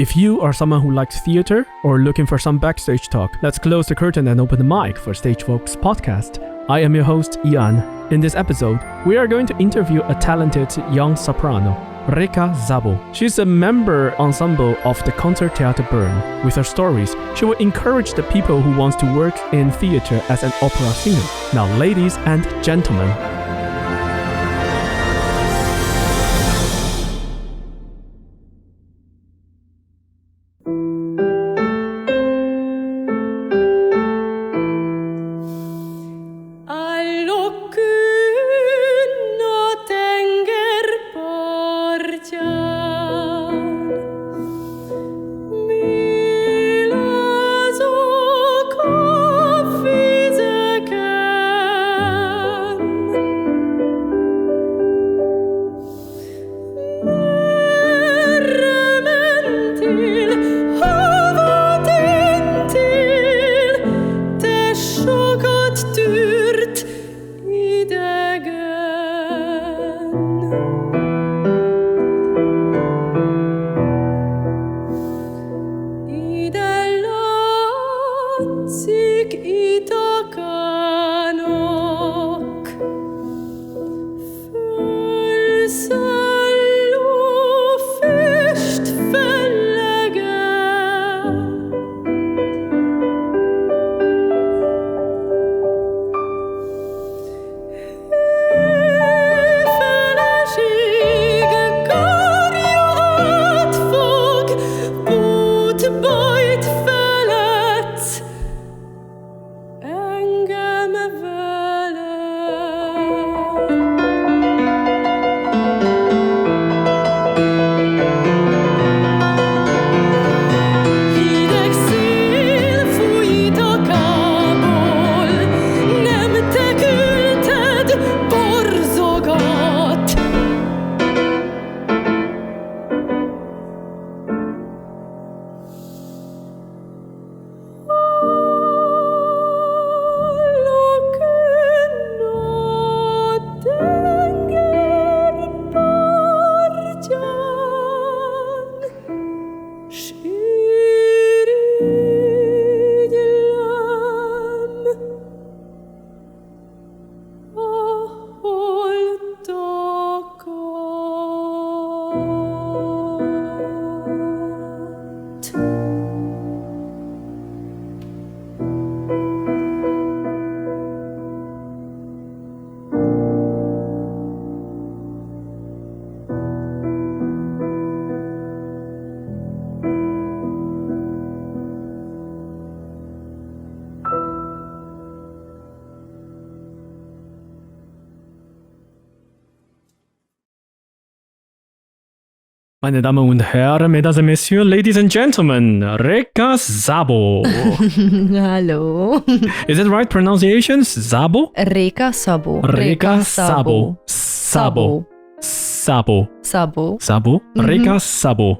If you are someone who likes theater or looking for some backstage talk, let's close the curtain and open the mic for Stage Volks podcast. I am your host, Ian. In this episode, we are going to interview a talented young soprano, Réka Szabó. She's a member ensemble of the Konzert Bern. With her stories, she will encourage the people who want to work in theater as an opera singer. Now, ladies and gentlemen, meine Damen und Herren, Mesdames et Messieurs, Ladies and Gentlemen, Réka Szabó. Hello. Is it right pronunciation? Szabó? Réka Szabó. Réka Szabó. Szabó. Szabó. Szabó. Szabó. Réka Szabó.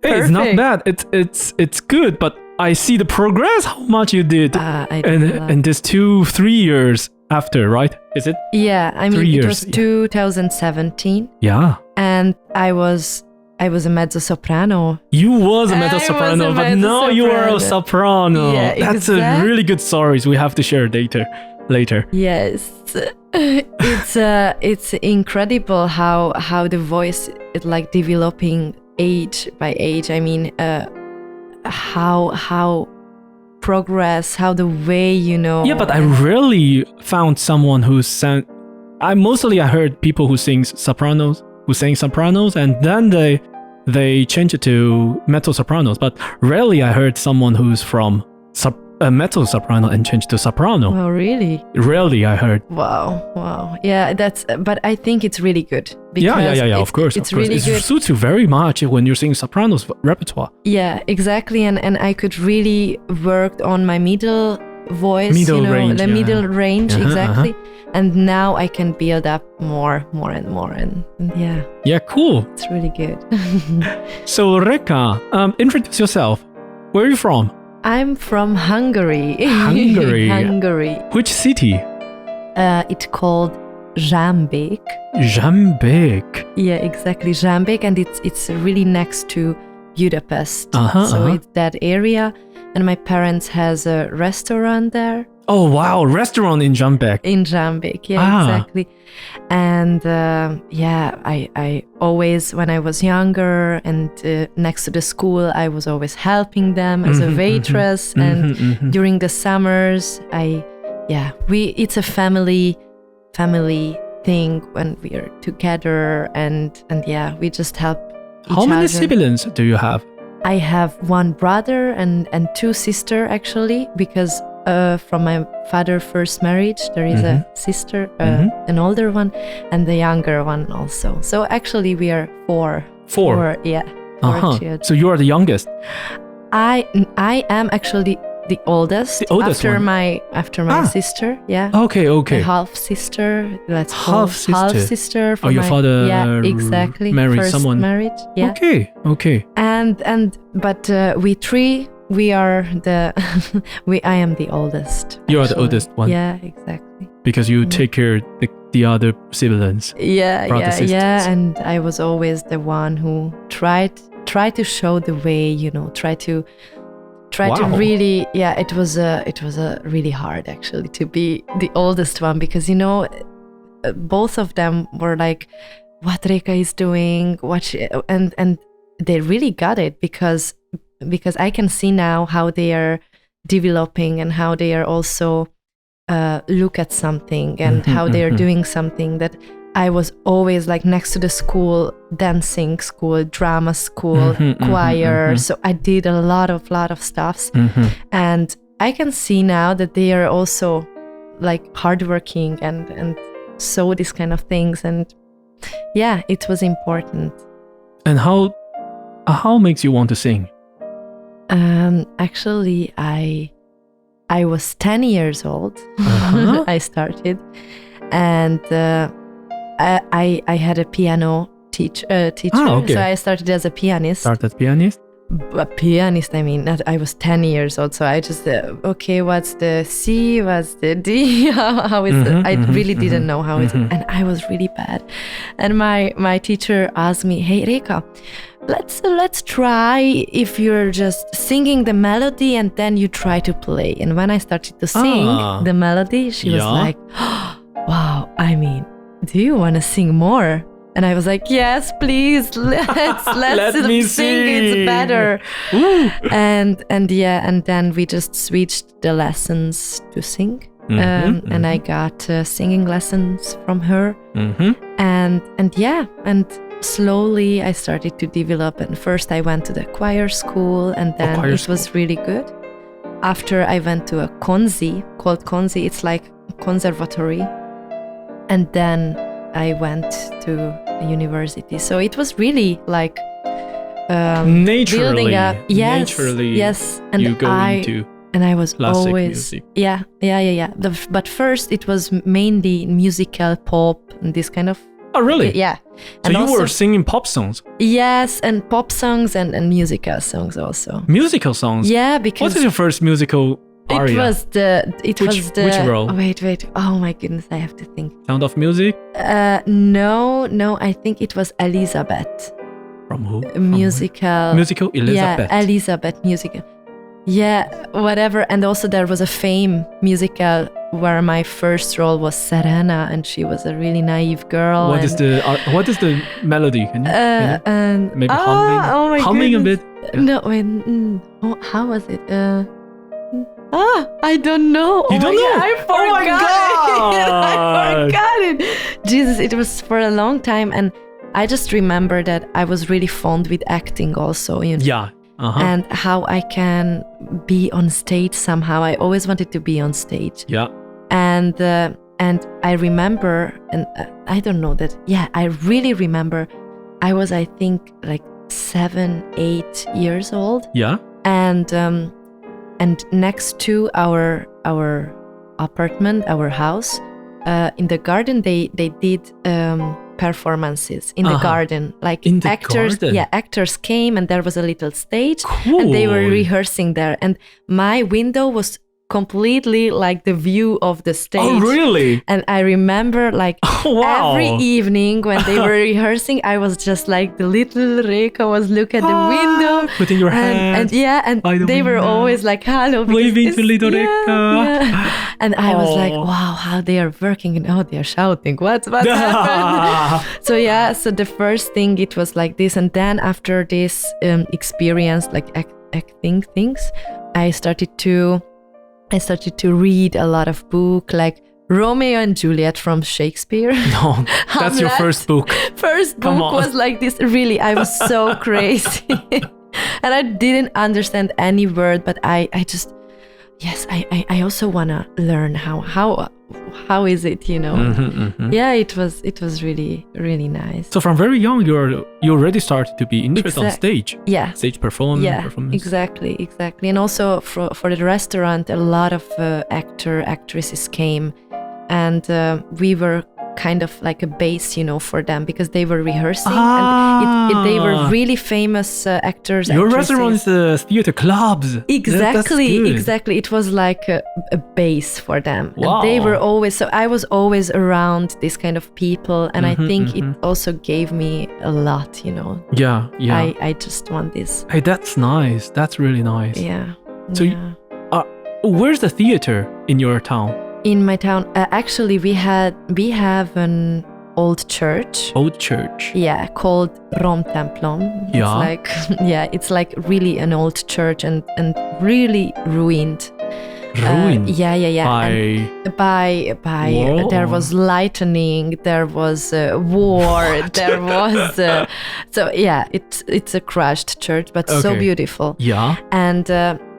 Hey, it's not bad. It's good, but I see the progress. How much you did in this 2-3 years after, right? Is it? Yeah, I mean, it was 2017. Yeah. And I was a mezzo-soprano. You was a mezzo-soprano, but now you are a soprano. Yeah, that's a really good stories we have to share later. Yes. It's incredible how the voice is like developing age by age. I mean, how progress, how the way, Yeah, but I really found someone who sang. I heard people who sang sopranos, and then they changed it to mezzo-sopranos. But rarely I heard someone who's from a mezzo-soprano and changed to soprano. Oh, really? Rarely I heard. Wow. Yeah, but I think it's really good. Yeah, of course. It's really good. It suits you very much when you're singing sopranos repertoire. Yeah, exactly. And I could really work on my middle voice, range, middle range, exactly. And now I can build up more and more, and yeah. Yeah, cool. It's really good. So Réka, introduce yourself. Where are you from? I'm from Hungary. Hungary. Which city? It's called Zsámbék. Zsámbék. Yeah, exactly, Zsámbék, and it's really next to Budapest. So it's that area. And my parents has a restaurant there. Oh, wow. Restaurant in Zsámbék. In Zsámbék, yeah, exactly. And I always, when I was younger and next to the school, I was always helping them as a waitress. And during the summers, it's a family thing when we are together. And we just help each other. How many siblings do you have? I have one brother and two sisters, actually, because from my father's first marriage, there is a sister, an older one, and the younger one also. So actually, we are four. Four, yeah. Four children. So you are the youngest. I am actually the oldest. The oldest after one. after my sister, yeah. Okay. The half sister. Let's call half sister. Your father exactly. married first someone. Marriage, yeah. Okay. But we three. We are I am the oldest. You are the oldest one. Yeah, exactly. Because you take care of the other siblings. Sisters. And I was always the one who tried to show the way, try to really, it was really hard actually to be the oldest one, because both of them were like, what Réka is doing, and they really got it, because I can see now how they are developing and how they are also look at something and how they are doing something that I was always like next to the school, dancing school, drama school, choir. So I did a lot of stuffs. And I can see now that they are also like hardworking and so these kind of things. And yeah, it was important. And how makes you want to sing? Actually, I was 10 years old. I started, and I had a piano teacher. Okay. So I started as a pianist. A pianist, I mean, I was 10 years old, so I just, what's the C, what's the D, how is it? I really didn't know how it's, and I was really bad. And my teacher asked me, hey, Réka, let's try if you're just singing the melody and then you try to play. And when I started to sing the melody, she was like, oh, wow, I mean, do you want to sing more? And I was like, yes, please, let's me sing. It's better. And then we just switched the lessons to sing. And I got singing lessons from her. And slowly I started to develop. And first I went to the choir school, and then it was really good. After I went to a called Konzert, it's like conservatory. And then I went to university. So it was really like naturally, yes. And you go into and I was classic always music. But first it was mainly musical, pop, and this kind of. Oh, really? Yeah. So and you also, were singing pop songs? Yes, and pop songs and musical songs also. Musical songs? Yeah, because what is your first musical aria? It was the which role? Oh, wait. Oh my goodness, I have to think. Sound of Music? No, I think it was Elizabeth. From who? Musical Elizabeth. Yeah, Elizabeth musical. Yeah, whatever. And also there was a Fame musical where my first role was Serena, and she was a really naive girl. What is the melody? Can you maybe humming? Oh my humming goodness. a bit? No, wait. How was it? I don't know. You don't know? I forgot it. I forgot it. Jesus, it was for a long time, and I just remember that I was really fond with acting also. Yeah. And how I can be on stage somehow. I always wanted to be on stage. Yeah. And I remember, and I don't know that. Yeah, I really remember. I was, I think, like 7, 8 years old. Yeah. And next to our apartment, our house, in the garden, they did performances in the garden, like in the actors. garden? Yeah, actors came, and there was a little stage, cool. and they were rehearsing there. And my window was completely like the view of the stage. Oh, really? And I remember like every evening when they were rehearsing, I was just like the little Réka was looking at the window. Putting your hand. And they were always like, hello. Waving to little Réka. Yeah. And I was like, wow, how they are working and how they are shouting. What happened? So the first thing it was like this. And then after this experience, like acting things, I started to read a lot of books, like Romeo and Juliet from Shakespeare. No, that's your first book. First book was like this. Really, I was so crazy. And I didn't understand any word, but I just, yes, I also want to learn how is it, you know? Yeah, it was really, really nice. So from very young, you already started to be interested on stage. Yeah. Stage performance. Yeah, exactly. And also for the restaurant, a lot of actresses came, and we were kind of like a base, you know, for them, because they were rehearsing and they were really famous actors. Your actresses. restaurant is theater clubs. Exactly. It was like a base for them. Wow. And they were always, so I was always around this kind of people, and I think it also gave me a lot, you know. Yeah. I just want this. Hey, that's nice. That's really nice. Yeah. So where's the theater in your town? In my town, actually, we have an old church. Old church. Yeah, called Romtemplom. Yeah. It's like really an old church and really ruined. Ruined? Yeah. By Whoa. there was lightning, there was war, there was so yeah, it's a crashed church, but so beautiful. Yeah. And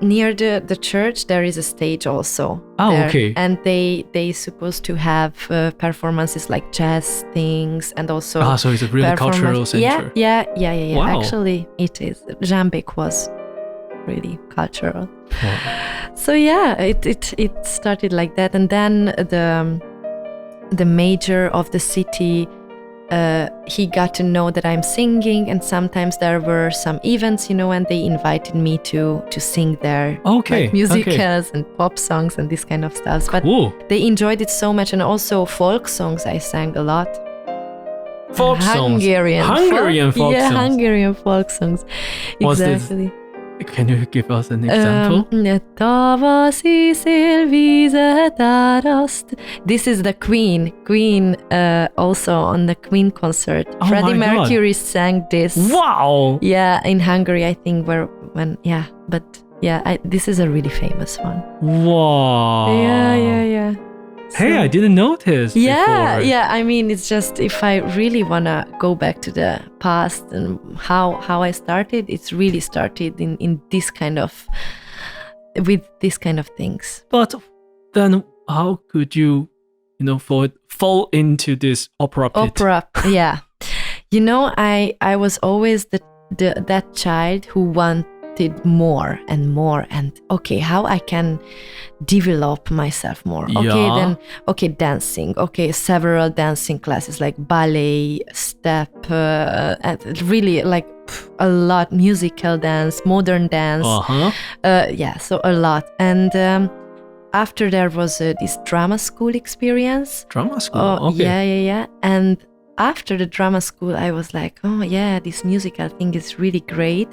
near the church there is a stage also. Oh, there. okay. And they supposed to have performances like jazz things, and also so it's a really cultural center. Yeah. Wow. Actually, it is. Zsámbék was really cultural. Wow. So yeah, it started like that, and then the mayor of the city, he got to know that I'm singing, and sometimes there were some events, you know, and they invited me to sing there, like musicals and pop songs and this kind of stuff. But they enjoyed it so much, and also folk songs I sang a lot. Folk songs. Hungarian folk songs. Yeah, Hungarian folk songs. Exactly. Can you give us an example? Tavaszi szél vizet áraszt. This is the Queen. Also on the Queen concert. Freddie Mercury sang this. Wow! Yeah, in Hungary, I think, this is a really famous one. Wow! Yeah. Hey, I didn't notice before. Yeah. I mean, it's just, if I really wanna go back to the past and how I started, it's really started in this kind of, with this kind of things. But then, how could you fall into this opera pit? Yeah. You know, I was always that child who wanted more and more, and okay, how I can develop myself more. Okay, dancing. Okay, several dancing classes like ballet, step, and really like a lot, musical dance, modern dance. So a lot. And after there was this drama school experience. Drama school? Yeah. And after the drama school, I was like, oh yeah, this musical thing is really great.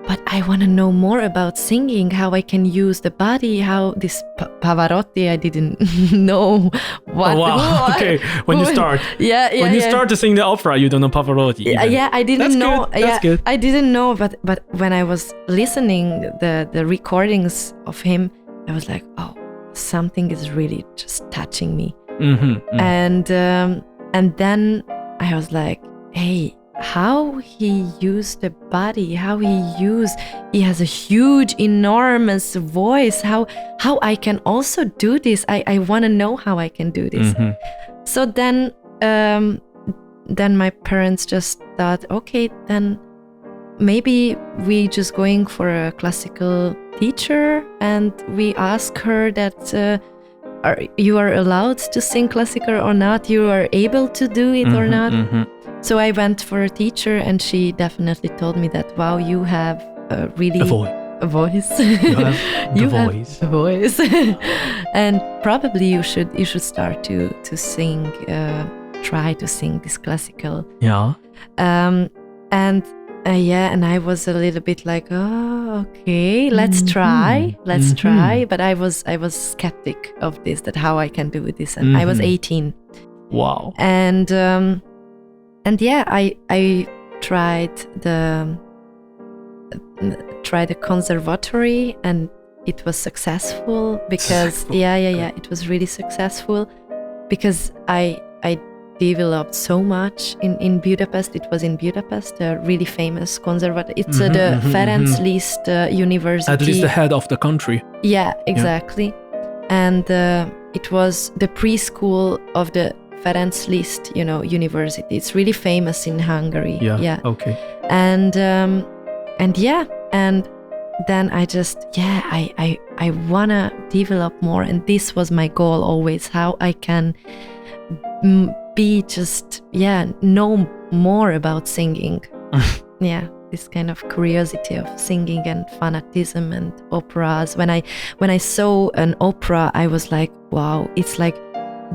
But I want to know more about singing, how I can use the body, how this Pavarotti, I didn't know what. Oh, wow. Okay, when you start. When you start to sing the opera, you don't know Pavarotti. Yeah, I didn't know. That's good. I didn't know, but when I was listening the recordings of him, I was like, oh, something is really just touching me. And then I was like, hey, how he used the body, he has a huge, enormous voice, how I can also do this. I want to know how I can do this. So then my parents just thought, okay, then maybe we just going for a classical teacher, and we ask her that you are allowed to sing classical or not, you are able to do it or not. So I went for a teacher, and she definitely told me that, wow, you have a a voice. You have the voice. Have a voice. And probably you should start to sing, try to sing this classical. Yeah. And I was a little bit like, oh, okay, let's try. But I was skeptic of this, that how I can do this, and I was 18. Wow. And yeah, I tried the conservatory, and it was successful because it was really successful because I developed so much in Budapest. It was in Budapest, a really famous conservatory. It's the Ferenc Liszt University. At least the head of the country. Yeah, exactly. Yeah. And it was the preschool of the Ferenc Liszt, university. It's really famous in Hungary. Yeah. Okay. And then I just I wanna develop more, and this was my goal always. How I can be just know more about singing. This kind of curiosity of singing and fanatism and operas. When I saw an opera, I was like, wow, it's like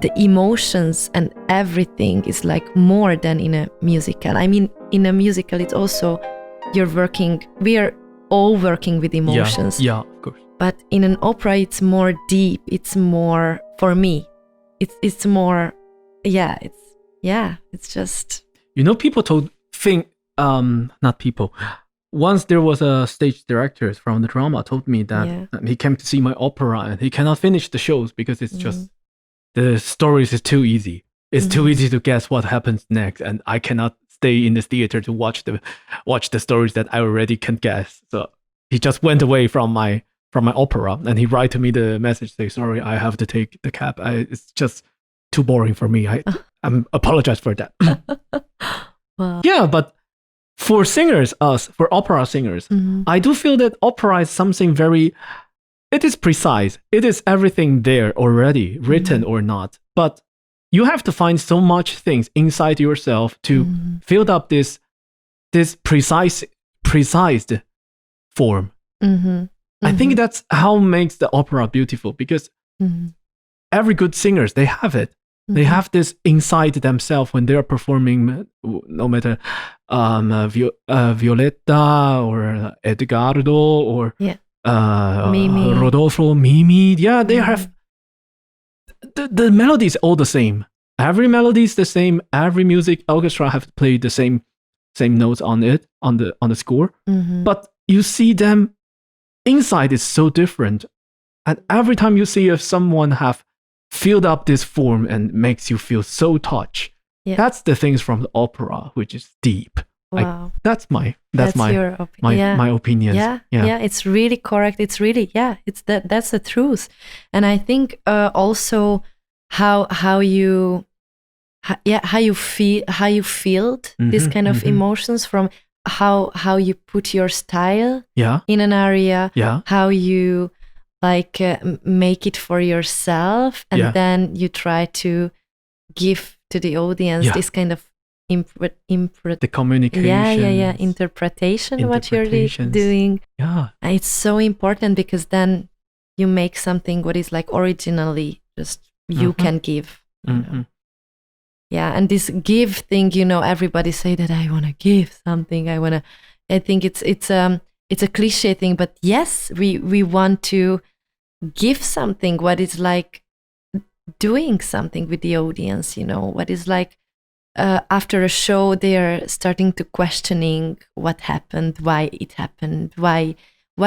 the emotions and everything is like more than in a musical. I mean, in a musical, it's also we are all working with emotions. Yeah, of course. But in an opera, it's more deep. It's more, for me, it's more, it's just. People not people. Once there was a stage director from the drama told me that he came to see my opera and he cannot finish the shows because it's just, the stories is too easy. It's too easy to guess what happens next, and I cannot stay in the theater to watch the stories that I already can guess. So he just went away from my opera, and he write to me the message, say, sorry, I have to take the cab. It's just too boring for me. I'm apologize for that. Wow. Yeah, but for singers, for opera singers, I do feel that opera is something it is precise. It is everything there already, written or not. But you have to find so much things inside yourself to fill up this precised form. I think that's how makes the opera beautiful, because every good singers, they have it. They have this inside themselves when they are performing, no matter Violetta or Edgardo or Mimi. Rodolfo, Mimi. Yeah, they have the melody is all the same. Every melody is the same. Every music orchestra have played the same notes on it, on the score. But you see them inside is so different. And every time you see if someone have filled up this form and makes you feel so touched, that's the things from the opera, which is deep. Wow. That's my opinion. Yeah, it's really correct. It's really that's the truth. And I think also how you feel this kind of emotions, from how you put your style in an area, how you like make it for yourself, and then you try to give to the audience this kind of the communication, interpretation what you're doing. It's so important, because then you make something what is like originally just you can give. And this give thing, everybody say that I want to give something, I think it's a cliche thing, but yes, we want to give something what is like doing something with the audience, what is like after a show they are starting to questioning what happened, why it happened, why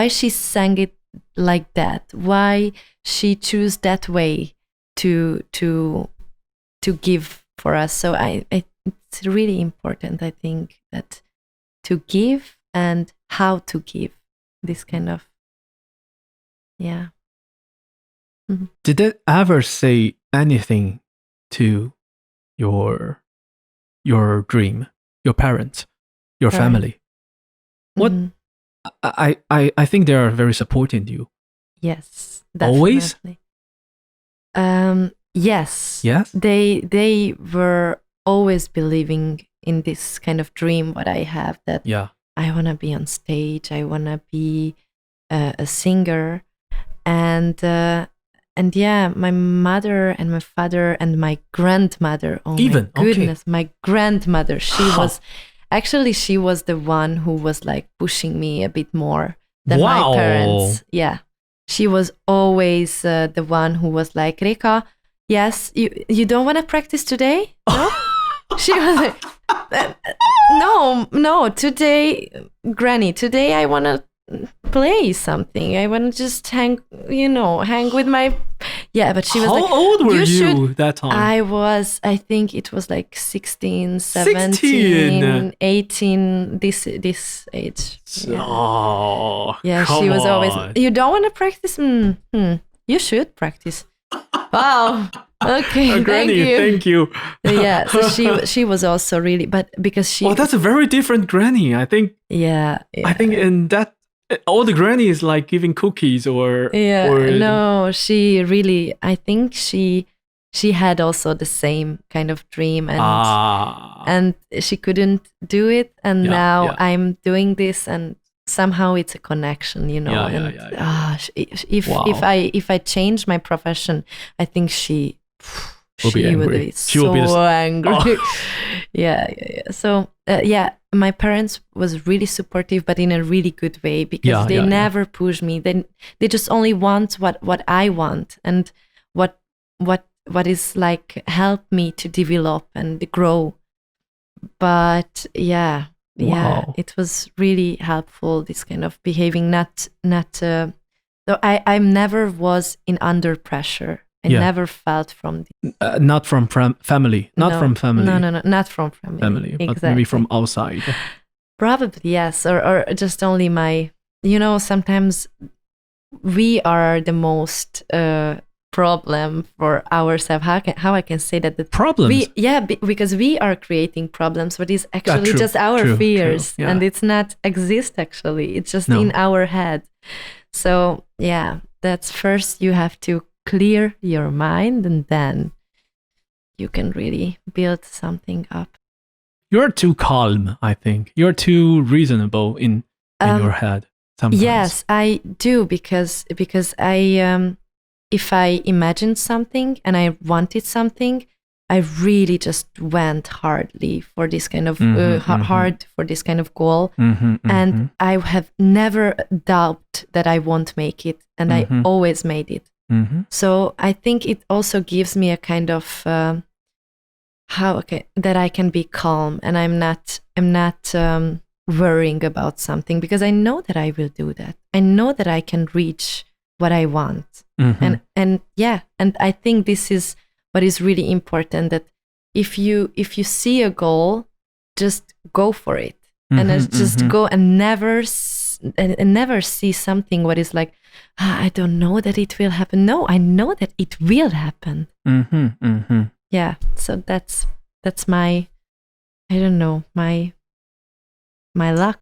she sang it like that, why she chose that way to give for us. So it's really important, I think, that to give and how to give this kind of Did they ever say anything to your dream, your parents, your family? What I think they are very supporting you. Yes, definitely. Always. Yes. They were always believing in this kind of dream what I have, that I want to be on stage, I want to be a singer, and yeah, my mother and my father and my grandmother. Oh my goodness, my grandmother. She was the one who was like pushing me a bit more than my parents. Yeah, she was always the one who was like, Réka, yes, you don't want to practice today? No? She was like, no, today, Granny, today I want to play something. I want to just hang with my... Yeah, but she was like... How old were you that time? I think it was like 16, 17, 18, this age. Oh, yeah, she was always... You don't want to practice? You should practice. Wow. Okay, thank you. Yeah, so she was also really... But because she... Oh, that's a very different granny, I think. Yeah. I think in that... All the grannies like giving cookies or... Yeah, no, she really... I think she had also the same kind of dream, and she couldn't do it, and now I'm doing this, and somehow it's a connection, If I change my profession, I think she would be so angry. Yeah. So my parents was really supportive, but in a really good way, because they never push me. They just only want what I want, and what is like help me to develop and grow. But it was really helpful, this kind of behaving. So I never was in under pressure. I never felt from not from family, not from family. No, not from family. Exactly. But maybe from outside. Probably yes, or just only my. Sometimes we are the most problem for ourselves. How I can say that the problems? Because we are creating problems, but it's actually just our fears, and it's not exist actually. It's just in our head. So that's first you have to clear your mind, and then you can really build something up. You're too calm, I think. You're too reasonable in your head sometimes. Yes, I do, because I if I imagined something and I wanted something, I really just went hardly for this kind of hard for this kind of goal, and I have never doubt that I won't make it, and I always made it. So I think it also gives me a kind of that I can be calm, and I'm not worrying about something, because I know that I will do that. I know that I can reach what I want, and I think this is what is really important. That if you see a goal, just go for it, and just go and never see something what is like, I don't know that it will happen. No, I know that it will happen. Yeah, so that's my, I don't know, my luck.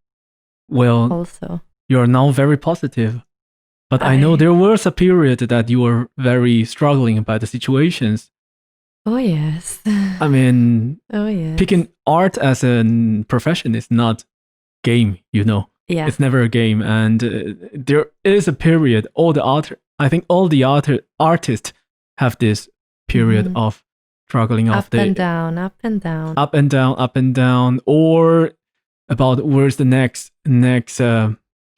Well, also you're now very positive, but I know there was a period that you were very struggling by the situations. Oh yes. I mean, picking art as a profession is not game, Yeah. It's never a game, and there is a period. I think all the artists have this period of struggling up and down, or about where's the next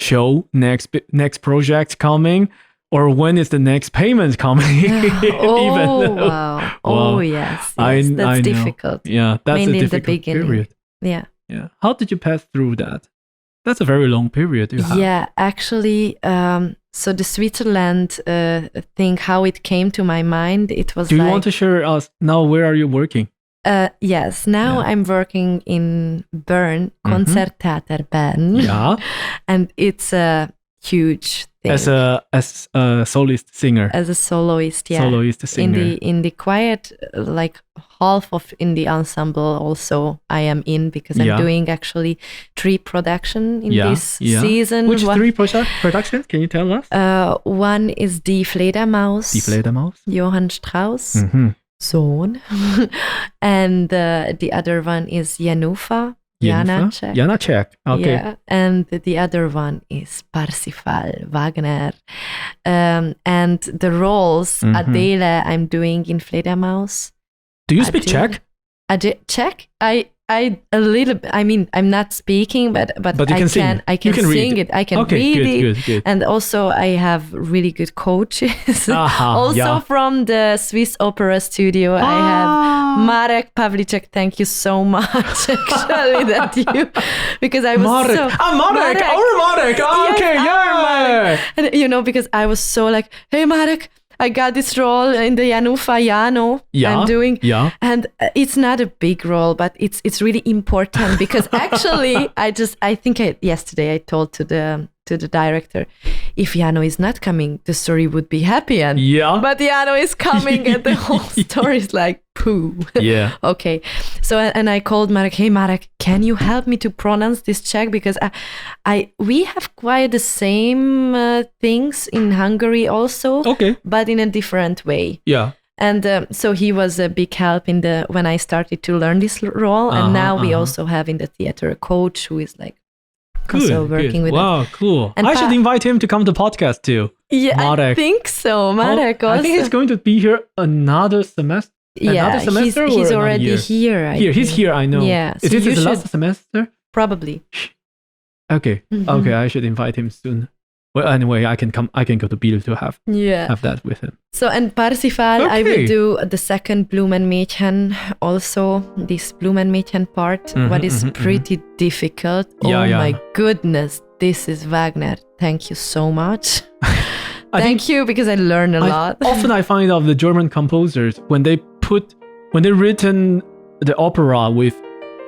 show, next project coming, or when is the next payment coming. Wow. Oh yes, that's difficult. Yeah, that's mainly a difficult in the beginning. period. Yeah. How did you pass through that? That's a very long period you have. Yeah, actually, so the Switzerland thing, how it came to my mind, it was. Do you want to share us now? Where are you working? Yes, now I'm working in Bern, Konzert Bern. Yeah, and it's a huge thing. As a soloist singer. As a soloist, yeah. Soloist singer. In the quiet, like half of in the ensemble also I am in, because I'm doing actually 3 production in this season. Which 3 productions? Can you tell us? One is Die Fledermaus. Johann Strauss. Sohn. And the other one is Janufa, Janacek. Janacek. Okay. Yeah, and the other one is Parsifal, Wagner. And the roles, Adele, I'm doing in Fledermaus. Do you speak Czech? Czech? I a little bit. I mean, I'm not speaking, but you can sing. I can sing it. I can read it. Good. And also, I have really good coaches. From the Swiss Opera Studio, I have Marek Pavlicek. Thank you so much, actually, because I was Marek. Marek. Our Marek. Marek. And because I was so like, hey, Marek, I got this role in the Janufa Jano I'm doing. Yeah. And it's not a big role, but it's really important because actually yesterday I told to the director, if Jano is not coming, the story would be happy end. Yeah. But Jano is coming and the whole story is like poo. Yeah. Okay. So and I called Marek, hey Marek, can you help me to pronounce this Czech? Because we have quite the same things in Hungary also. Okay. But in a different way. Yeah. And so he was a big help when I started to learn this role. And now we also have in the theater a coach who is like also working with us. Cool. And I should invite him to come to the podcast too. Yeah, Marek. I think so. Marek also. I think he's going to be here another semester. He's already here. He's here, I know. Yeah. So is this his last semester? Probably. Okay. Okay, I should invite him soon. Well, anyway, I can go to Biel to have that with him. So, and Parsifal, I will do the second Blumenmädchen, also this Blumenmädchen part, what is pretty difficult. My goodness, this is Wagner. Thank you so much. Thank you, because I learned a lot. Often I find out the German composers, when they written the opera with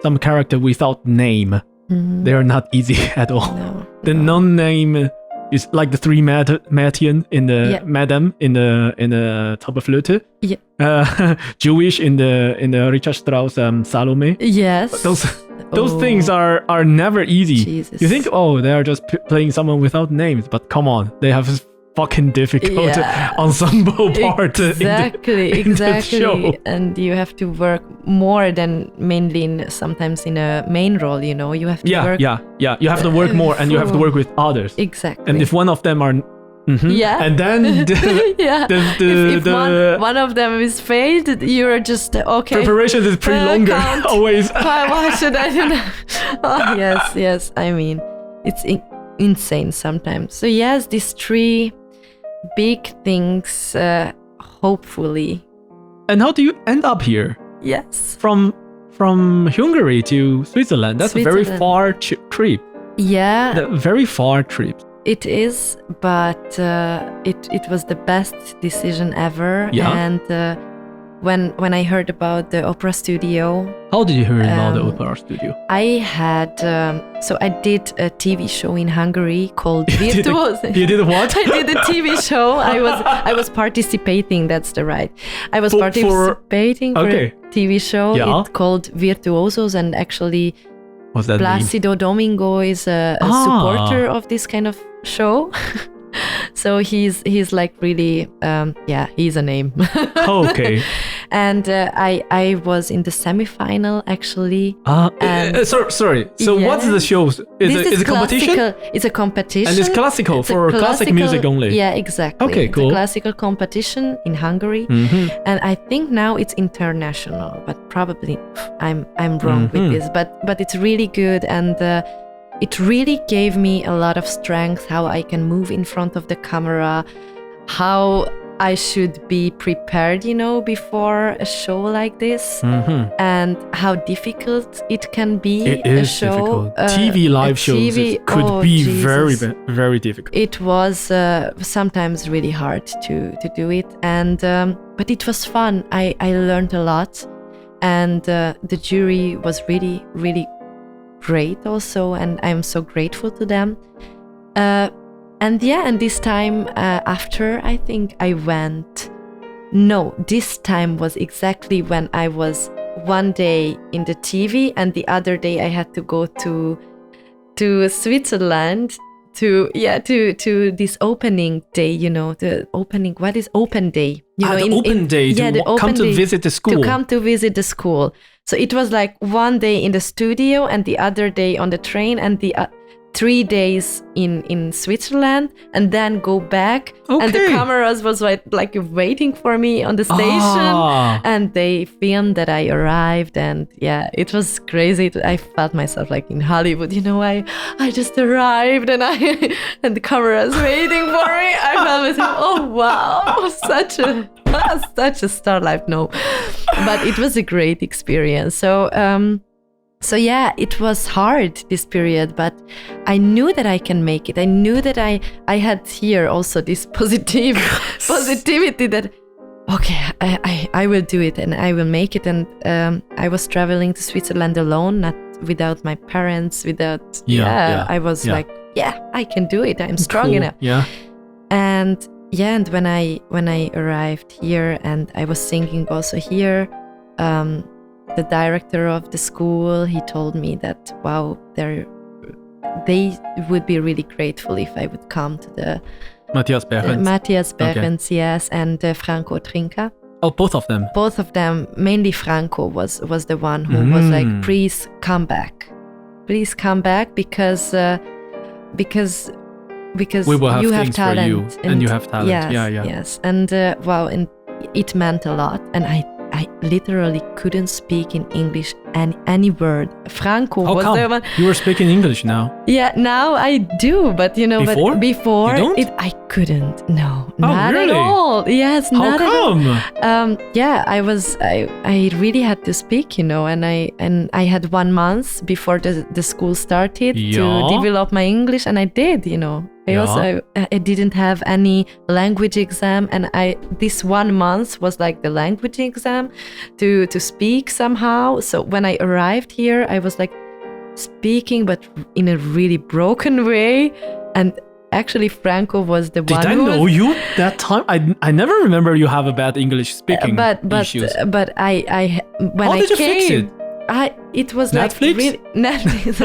some character without name, they are not easy at all. The non-name is like the three Mädchen in the Madame in the Zauberflöte. Yeah. Jewish in the Richard Strauss Salome. Yes. Those things are never easy. Jesus. You think, they are just playing someone without names, but come on, they have fucking difficult ensemble part exactly in the show. And you have to work more than mainly sometimes in a main role, you have to work you have to work more and you have to work with others, exactly. And if one of them are and then if one of them is failed, you're just okay. Preparation is pretty longer always. Why should I do that? Yes, I mean, it's insane sometimes. So yes, these three big things, hopefully. And how do you end up here? Yes. From Hungary to Switzerland. That's a very far trip. Yeah. A very far trip. It is, but it was the best decision ever. Yeah. And when I heard about the opera studio. How did you hear about the opera studio? I had, I did a TV show in Hungary called Virtuoso. You did what? I did a TV show. I was participating, that's the right. I was participating for a TV show. Yeah. It's called Virtuosos, and actually Placido Domingo is a supporter of this kind of show. So he's like really, he's a name. Okay. And I was in the semifinal actually. Sorry. So what's the show? Is it a competition? It's a competition. And it's classical classic music only. Yeah, exactly. Okay, cool. It's a classical competition in Hungary, and I think now it's international. But probably I'm wrong with this. But it's really good, and it really gave me a lot of strength. How I can move in front of the camera, how I should be prepared, before a show like this, and how difficult it can be. It is difficult. TV live shows could be very, very difficult. It was sometimes really hard to do it, and but it was fun. I learned a lot, and the jury was really, really great also, and I'm so grateful to them. And this time after, I think I went. No, this time was exactly when I was one day in the TV, and the other day I had to go to Switzerland to this opening day. The opening. What is open day? the open day to come to visit the school. To come to visit the school. So it was like one day in the studio and the other day on the train and the 3 days in Switzerland and then go back. Okay. And the cameras was like waiting for me on the station. And they filmed that I arrived and yeah, it was crazy. I felt myself like in Hollywood, I just arrived and and the cameras waiting for me. I felt myself, oh wow, such a star life. No, but it was a great experience. So yeah, it was hard this period, but I knew that I can make it. I knew that I had here also this positivity that, okay, I will do it and I will make it. And I was traveling to Switzerland alone, not without my parents, without, I was like, yeah, I can do it. I'm strong enough. Yeah. And when I arrived here and I was singing also here, the director of the school, he told me that, wow, they would be really grateful if I would come to the Matthias Behrens, yes, and Franco Trinka. Oh, both of them? Both of them. Mainly Franco was the one who was like, please come back. Please come back because we will have you things have talent. For you and you have talent. Yes. And wow, and it meant a lot. And I literally couldn't speak in English any word. Franco was the one. You were speaking English now? Yeah, now I do, but before? But before I couldn't. No, not really? at all. Yes, How not come? at all. I really had to speak, and I had 1 month before the school started to develop my English, and I did, I didn't have any language exam, and this 1 month was like the language exam to speak somehow. So when I arrived here, I was like speaking, but in a really broken way. And actually, Franco was the one. Did I know you that time? I never remember you have a bad English speaking issues. But I when How I did you came, fix it? It was Netflix? like really, Netflix.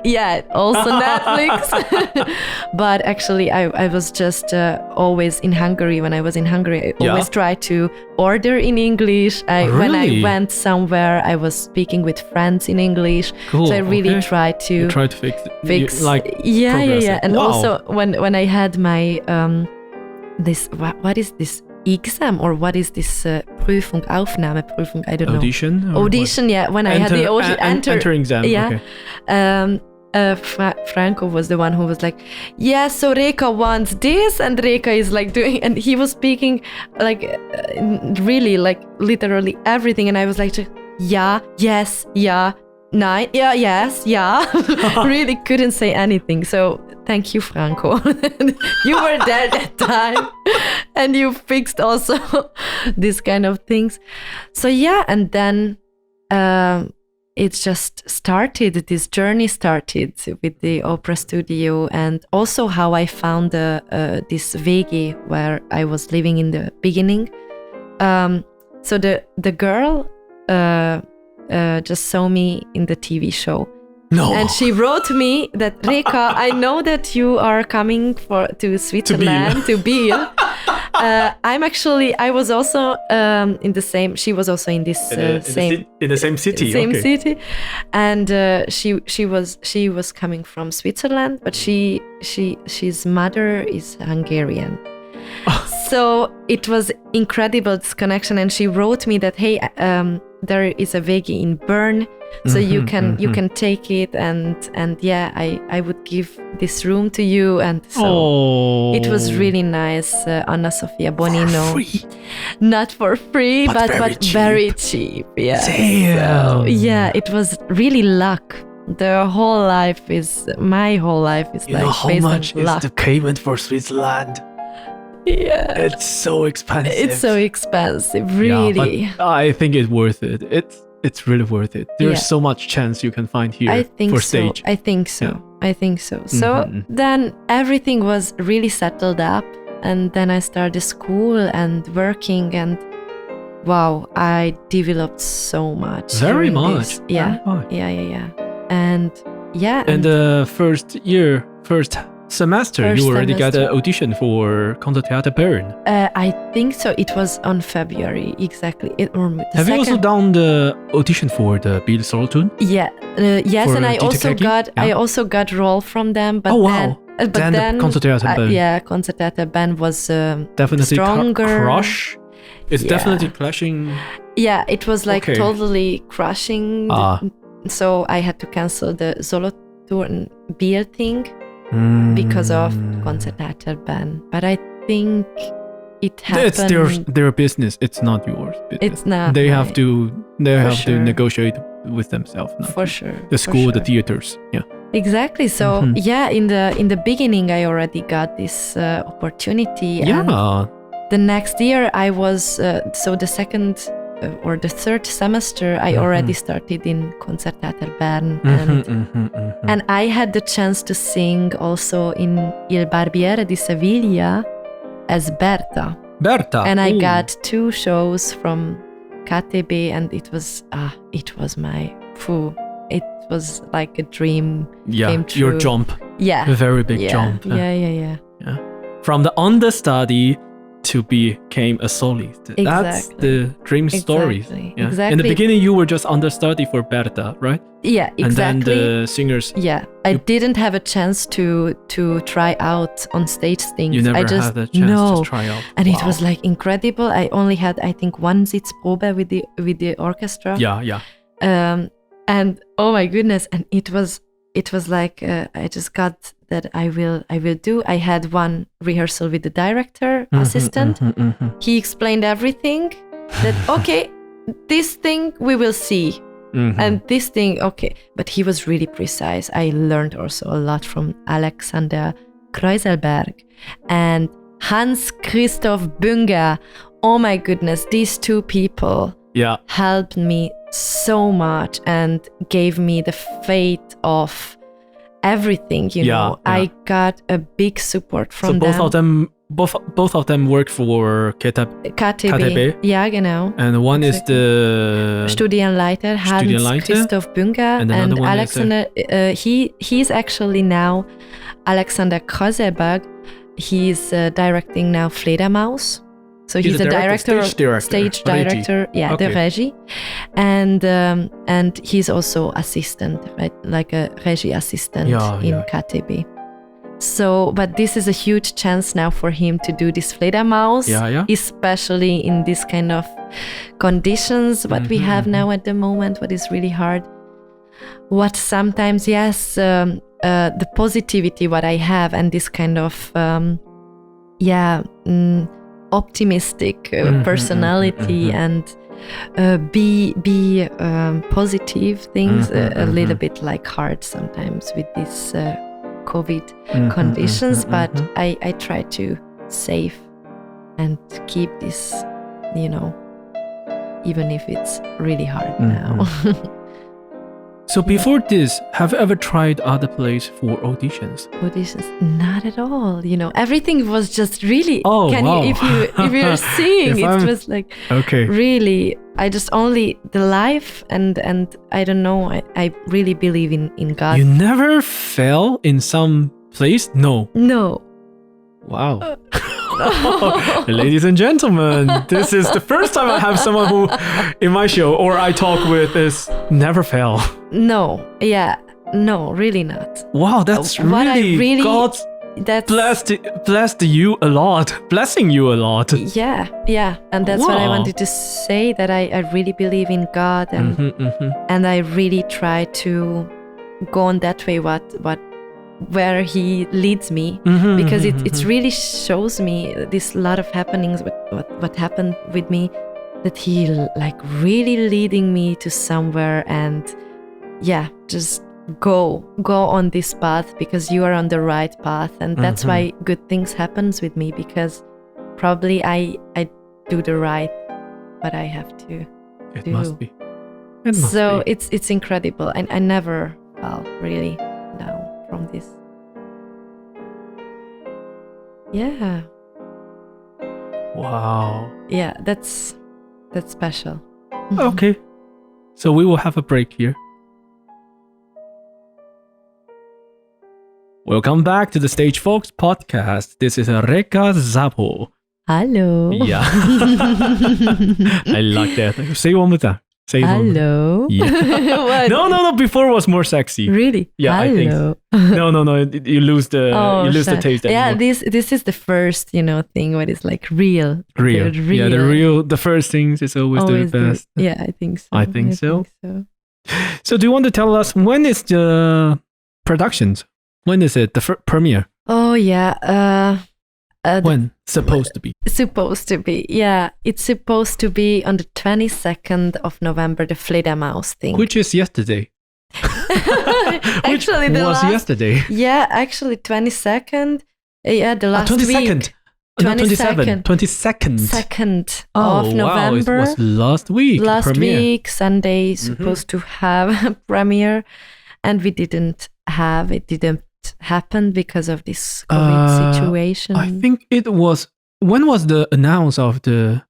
Yeah, also Netflix. But actually, I was just always in Hungary. When I was in Hungary, I always tried to order in English. When I went somewhere, I was speaking with friends in English. Cool. So I really tried to. You tried to fix Yeah. And also when I had my this what is this exam, or what is this Prüfung, Aufnahmeprüfung? I don't know. Audition, yeah. When I had the enter exam. Yeah. Okay. Franco was the one who was like, yeah, so Réka wants this, and Réka is like doing, and he was speaking like really like literally everything, and I was like, yeah, yes, yeah, nine, yeah, yes, yeah. Really couldn't say anything. So thank you, Franco. You were there that time, and you fixed also this kind of things. So yeah, and then it just started. This journey started with the opera studio, and also how I found this WG where I was living in the beginning. So the girl just saw me in the TV show. No. And she wrote me that, Réka, I know that you are coming to Switzerland, to Biel. I was also in the same, she was also in this in the same city. City. And she was coming from Switzerland, but she's mother is Hungarian. So it was incredible, this connection. And she wrote me that, hey, there is a WG in Bern, so you can take it, and yeah, I would give this room to you, and so it was really nice. Anna Sofia Bonino, for free. Not for free, but very cheap. Yeah. Damn. So, yeah, it was really luck. My whole life is you know how much is the payment for Switzerland? Yeah, it's so expensive. Really. Yeah, but I think it's worth it. It's really worth it. There's so much chance you can find here for stage. I think so. So then everything was really settled up, and then I started school and working, and wow, I developed so much. Very much. Yeah. And yeah. And the first semester you already got an audition for Konzert Bern. I think so. It was on February, exactly. Have you also done the audition for the Bill Soltun? Yeah, yes, and I also got role from them. But then Konzert Bern. Yeah, Konzert Bern was definitely stronger. Crush. It's definitely clashing. Yeah, it was like totally crushing. So I had to cancel the solo tour and Bill thing because of Konzert Bern. But I think it happened. It's their business. It's not yours business. It's not. They have to to negotiate with themselves. For sure. The school, the theaters. Yeah. Exactly. So in the beginning, I already got this opportunity. Yeah. And the next year, I was the second or the third semester, I already started in Konzert Bern, and I had the chance to sing also in Il Barbiere di Sevilla as Berta. And I got 2 shows from KTB, and it was like a dream came true. Your jump. Yeah. A very big jump. Yeah. From the understudy to became a solist. Exactly. That's the dream story. Yeah. Exactly. In the beginning, you were just understudy for Berta, right? Yeah, exactly. And then the singers. Yeah, I didn't have a chance to try out on stage things. You never had a chance to try out. And it was like incredible. I only had, I think, 1 Sitzprobe with the orchestra. Yeah. And oh my goodness, and it was like I just got that I will do. I had 1 rehearsal with the director, assistant. He explained everything. That okay, this thing we will see, and this thing okay. But he was really precise. I learned also a lot from Alexander Kreuselberg and Hans Christoph Bünger. Oh my goodness, these 2 people helped me so much and gave me the faith of everything, you know. I got a big support from them. So both of them work for KTB. Ja, genau. And one is the Studienleiter, Hans Christoph Bünger, and Alexander. He's actually now Alexander Kreuselberg. He's directing now Fledermaus. So he's a director, stage director, the Regie, and he's also assistant, right, like a Regie assistant in KTB. So, but this is a huge chance now for him to do this Fledermaus, especially in this kind of conditions what we have now at the moment, what is really hard. What sometimes, the positivity what I have and this kind of, optimistic personality and be positive things a little bit like hard sometimes with these COVID conditions, but I try to save and keep this, you know, even if it's really hard now. So before this, have you ever tried other places for auditions? Not at all. You know, everything was just really. Oh, wow. If you're seeing, it was like really. I just only the life and I don't know. I really believe in God. You never fell in some place? No. Wow. Ladies and gentlemen, this is the first time I have someone who in my show or I talk with is never fell. No, really not. Wow, that's really God blessed you a lot, blessing you a lot. Yeah, and that's what I wanted to say, that I really believe in God and I really try to go on that way where he leads me, because it really shows me this lot of happenings what happened with me, that he like really leading me to somewhere, and just go on this path because you are on the right path, and that's why good things happens with me, because probably I do the right what I have to do. Must be. So it's incredible, and I never fell really down from this. Yeah. Wow. Yeah, that's special. Okay. So we will have a break here. Welcome back to the Stage Volks podcast. This is Réka Szabó. Hallo. Yeah. I like that. Say it one more time. Say it Hello. One more time. Yeah. No. Before was more sexy. Really? Yeah, Hello. I think so. No. You lose the taste. Yeah, anymore. this is the first, thing what is like real. Real. Yeah, the first things is always the best. Yeah, I think so. I think so. So do you want to tell us when is the productions? When is it? The premiere? Oh, yeah. When? Supposed to be. Supposed to be. Yeah. It's supposed to be on the 22nd of November, the Fledermaus thing. Which is yesterday. Actually, yesterday. Yeah, actually 22nd. Yeah, the last 22nd. week. 22nd. 22nd. 2nd of November. Wow, it was last week. Last week, Sunday, supposed to have a premiere. And we didn't have, it didn't happen because of this COVID situation. I think it was, when was the announce of the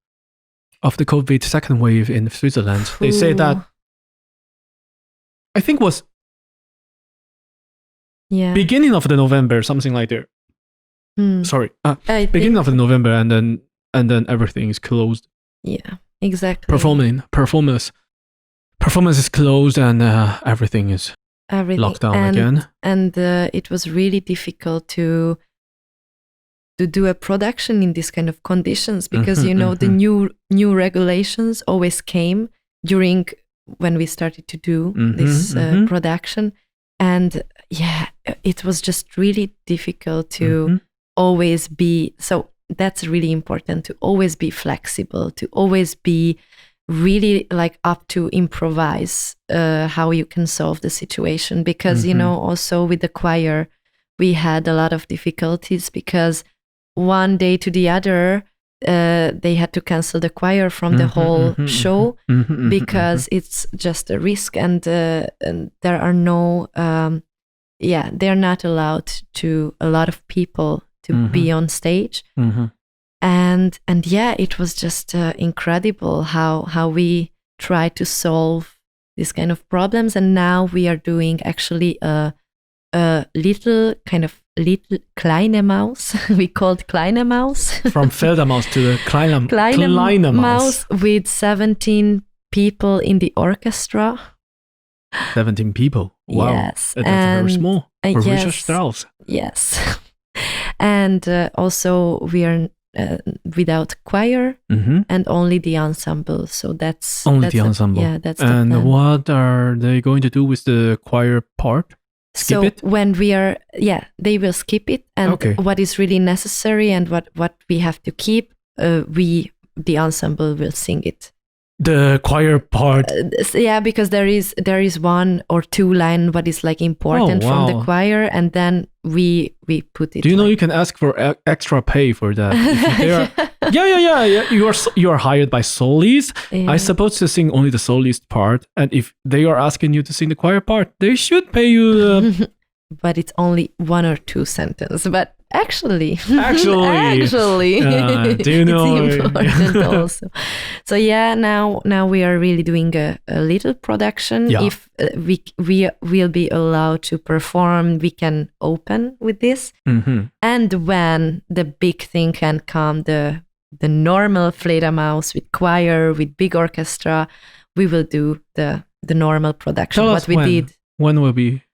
COVID second wave in Switzerland? They say that, I think was beginning of the November, something like that. Sorry, beginning of the November, and then everything is closed. Yeah, exactly. Performance is closed, and everything is locked down again. And it was really difficult to do a production in this kind of conditions because the new regulations always came during when we started to do this production, and it was just really difficult to always be, so that's really important, to always be flexible, to always be really like up to improvise how you can solve the situation, because also with the choir we had a lot of difficulties because one day to the other they had to cancel the choir from the whole show because it's just a risk, and there are no they're not allowed to a lot of people to be on stage. And it was just incredible how we try to solve this kind of problems. And now we are doing actually a little kleine Maus. We called kleine Maus. From Fledermaus to the kleine Maus. With 17 people in the orchestra. 17 people. Wow. Yes. That's very small for Richard Strauss. Yes. And also we are without choir and only the ensemble. So that's the ensemble. That's and the plan. What are they going to do with the choir part? Skip it? When we are, they will skip it. And what is really necessary and what we have to keep, the ensemble will sing it. The choir part. Because there is one or two line what is like important from the choir, and then we put it. Do you know you can ask for extra pay for that? You are hired by solis. I supposed to sing only the solist part, and if they are asking you to sing the choir part, they should pay you. But it's only one or two sentences. But actually, do you know? It's important also. So now we are really doing a little production. Yeah. If we will be allowed to perform, we can open with this. And when the big thing can come, the normal Fledermaus with choir, with big orchestra, we will do the normal production. Tell what us we did. When will be?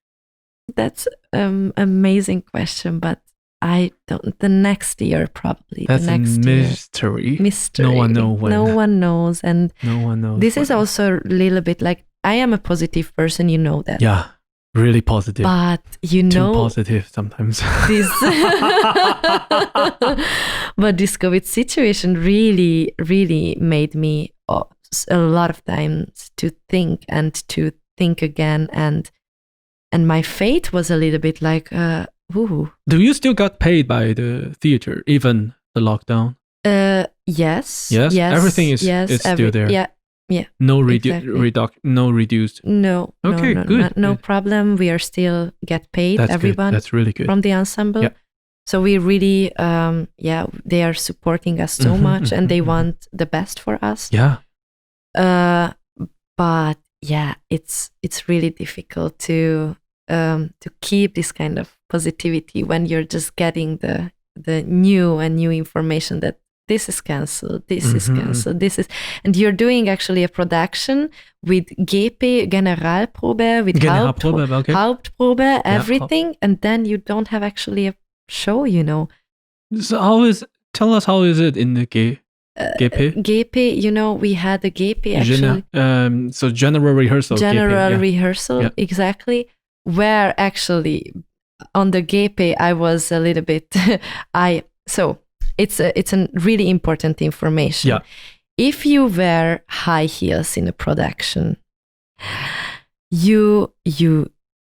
That's amazing question, but I don't. The next year probably. That's the next a mystery. Mystery. No one knows when. No one knows, and no one knows. This is also a little bit like, I am a positive person. You know that. Yeah, really positive. But too positive sometimes. This, but this COVID situation really, really made me a lot of times to think again, and my fate was a little bit like, ooh. Do you still got paid by the theater, even the lockdown? Yes. Everything is still there. Yeah. No exactly. No reduced. No. Okay, good. No problem. We are still get paid. That's everyone. Good. That's really good. From the ensemble. Yeah. So we really, they are supporting us so much, and they want the best for us. Yeah. But it's really difficult to keep this kind of positivity when you're just getting the new information that this is cancelled, this is cancelled, this is, and you're doing actually a production with GP, Generalprobe, with Hauptprobe, everything, and then you don't have actually a show, So tell us how is it in the GP? GP, we had a GP actually. So general rehearsal. General rehearsal, exactly. Where actually on the GP I was a little bit, it's a really important information. Yeah. If you wear high heels in a production, you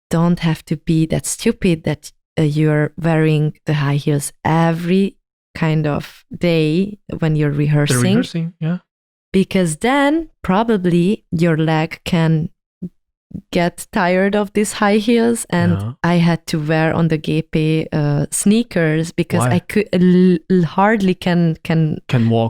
don't have to be that stupid that you're wearing the high heels every kind of day when you're rehearsing. Yeah. Because then probably your leg can get tired of these high heels, and I had to wear on the GP sneakers because I could hardly can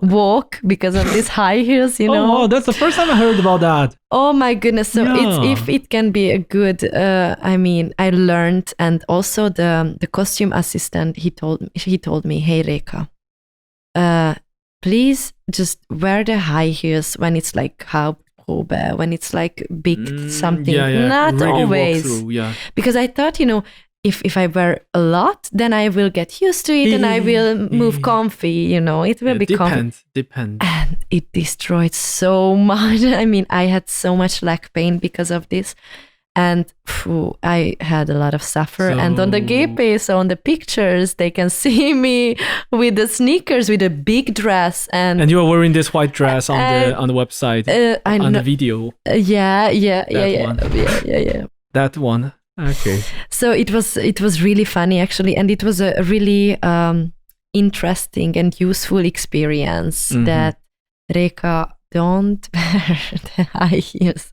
walk because of these high heels, Oh, that's the first time I heard about that. Oh my goodness! So if it can be a good, I learned, and also the costume assistant, he told me, hey Réka, please just wear the high heels when it's like Hauptprobe, when it's like big something. Not really always. Because I thought, if I wear a lot, then I will get used to it and I will move comfy, it will be comfy. Depends. And it destroyed so much. I had so much leg pain because of this. And I had a lot of suffer. And on the GP, so on the pictures, they can see me with the sneakers, with a big dress. And you were wearing this white dress on the website, on the video. Yeah. That one. Okay. So it was really funny, actually. And it was a really interesting and useful experience that Réka, don't wear the high heels.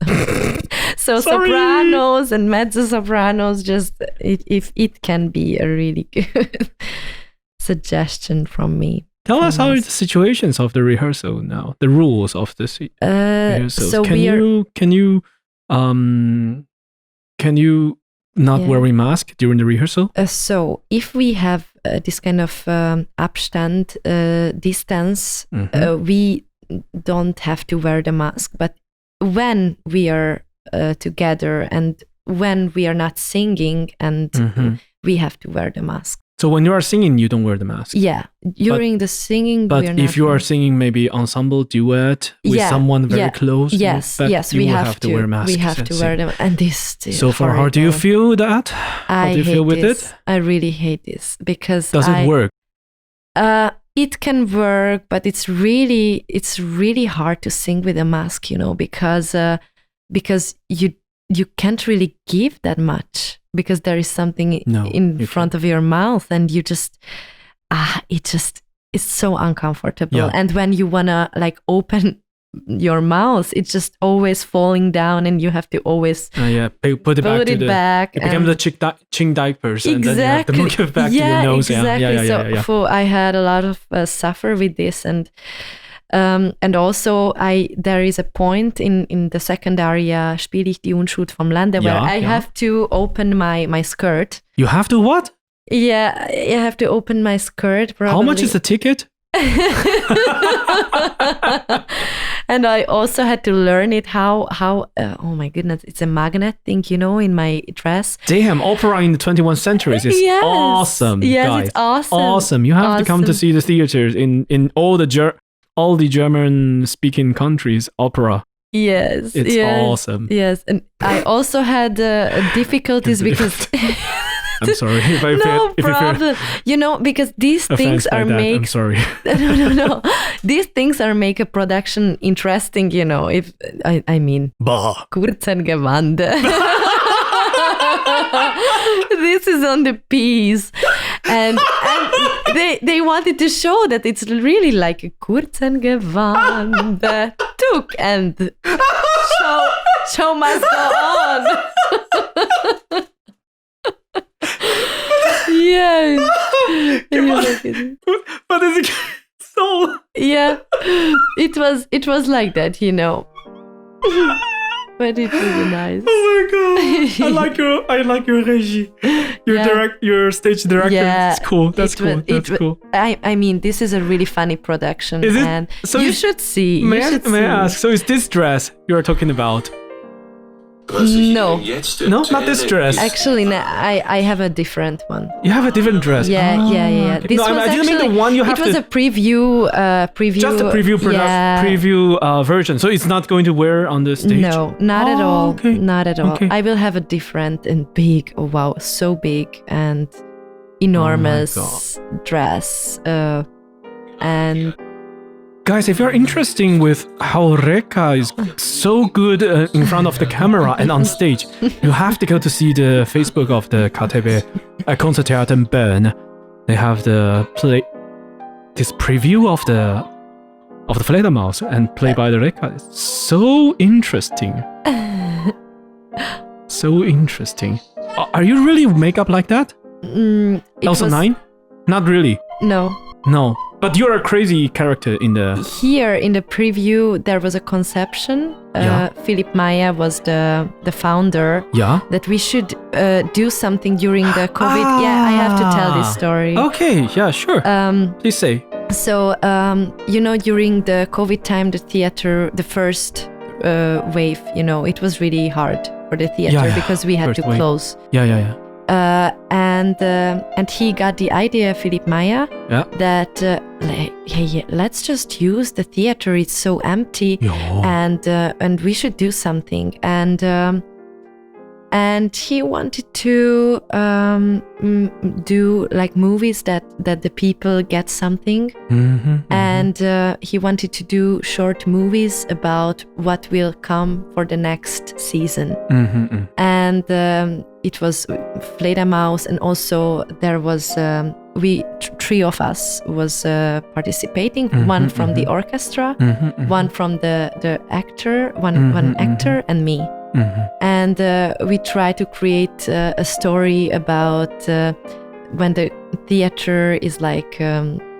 So sopranos and mezzo-sopranos, just if it can be a really good suggestion from me. Tell us how are the situations of the rehearsal now, the rules of the rehearsals. So can you not wearing mask during the rehearsal? So if we have this kind of Abstand, distance, we don't have to wear the mask. But when we are together and when we are not singing, and we have to wear the mask. So when you are singing, you don't wear the mask? Yeah, during the singing. But if you are singing maybe ensemble duet with someone very close, we have to wear masks. We have to wear them. And this so far, how do you feel that? How do you feel with it? I really hate this because does it work? It can work, but it's really hard to sing with a mask, because you can't really give that much because there is something in front of your mouth, and you just it's so uncomfortable. Yeah. And when you wanna like open your mouth, it's just always falling down, and you have to always put it back. It becomes the ching diapers, and then you have to move it back to your nose. Exactly. So I had a lot of suffer with this, and also there is a point in the second aria, Spiel ich die Unschuld vom Lande, where I have to open my skirt. You have to what? Yeah, I have to open my skirt. Probably. How much is the ticket? And I also had to learn it how oh my goodness, it's a magnet thing, in my dress. Damn, opera in the 21st century is awesome. Yes, guys. It's awesome. Awesome. You have to come to see the theaters in all the German speaking countries, opera. Yes. It's awesome. Yes. And I also had difficulties because I'm sorry if I no problem. Because these things are make. I'm sorry. No. These things are make a production interesting. If I mean, Kurzengewand. This is on the piece, and they wanted to show that it's really like a Kurzengewand took, and show must go on. Yes. But it's so. Yeah, it was like that, But it was nice. Oh my god! I like your regie. Your stage director. Yeah, It's cool. That's cool. That's cool. I mean, this is a really funny production. Is it? And So you should see. May I ask? So is this dress you are talking about? No, not this dress. actually, no, I have a different one. You have a different dress. Yeah. Okay. This No, I didn't mean the one you have. It was a preview. Just a preview version. So it's not going to wear on the stage. No, not at all. Okay. Not at all. Okay. I will have a different and big. Oh wow, so big and enormous dress. And guys, if you're interested with how Réka is so good in front of the camera and on stage, you have to go to see the Facebook of the KTB Konzert in Bern. They have this preview of the Fledermaus and play by the Réka. It's so interesting. So interesting. Are you really makeup like that? Also 9? Not really. No. But you're a crazy character in the... Here in the preview, there was a conception. Philip Maya was the founder. Yeah. That we should do something during the COVID. Yeah, I have to tell this story. Okay, yeah, sure. Please say. So, during the COVID time, the theater, the first wave, it was really hard for the theater because we had to close. Yeah. And he got the idea, Philip Maya, that let's just use the theater. It's so empty, and we should do something. And he wanted to do like movies that the people get something, and he wanted to do short movies about what will come for the next season. And it was Fledermaus, and also there was three of us was participating. One from the orchestra, one from the actor, one actor, and me. And we try to create a story about when the theater is like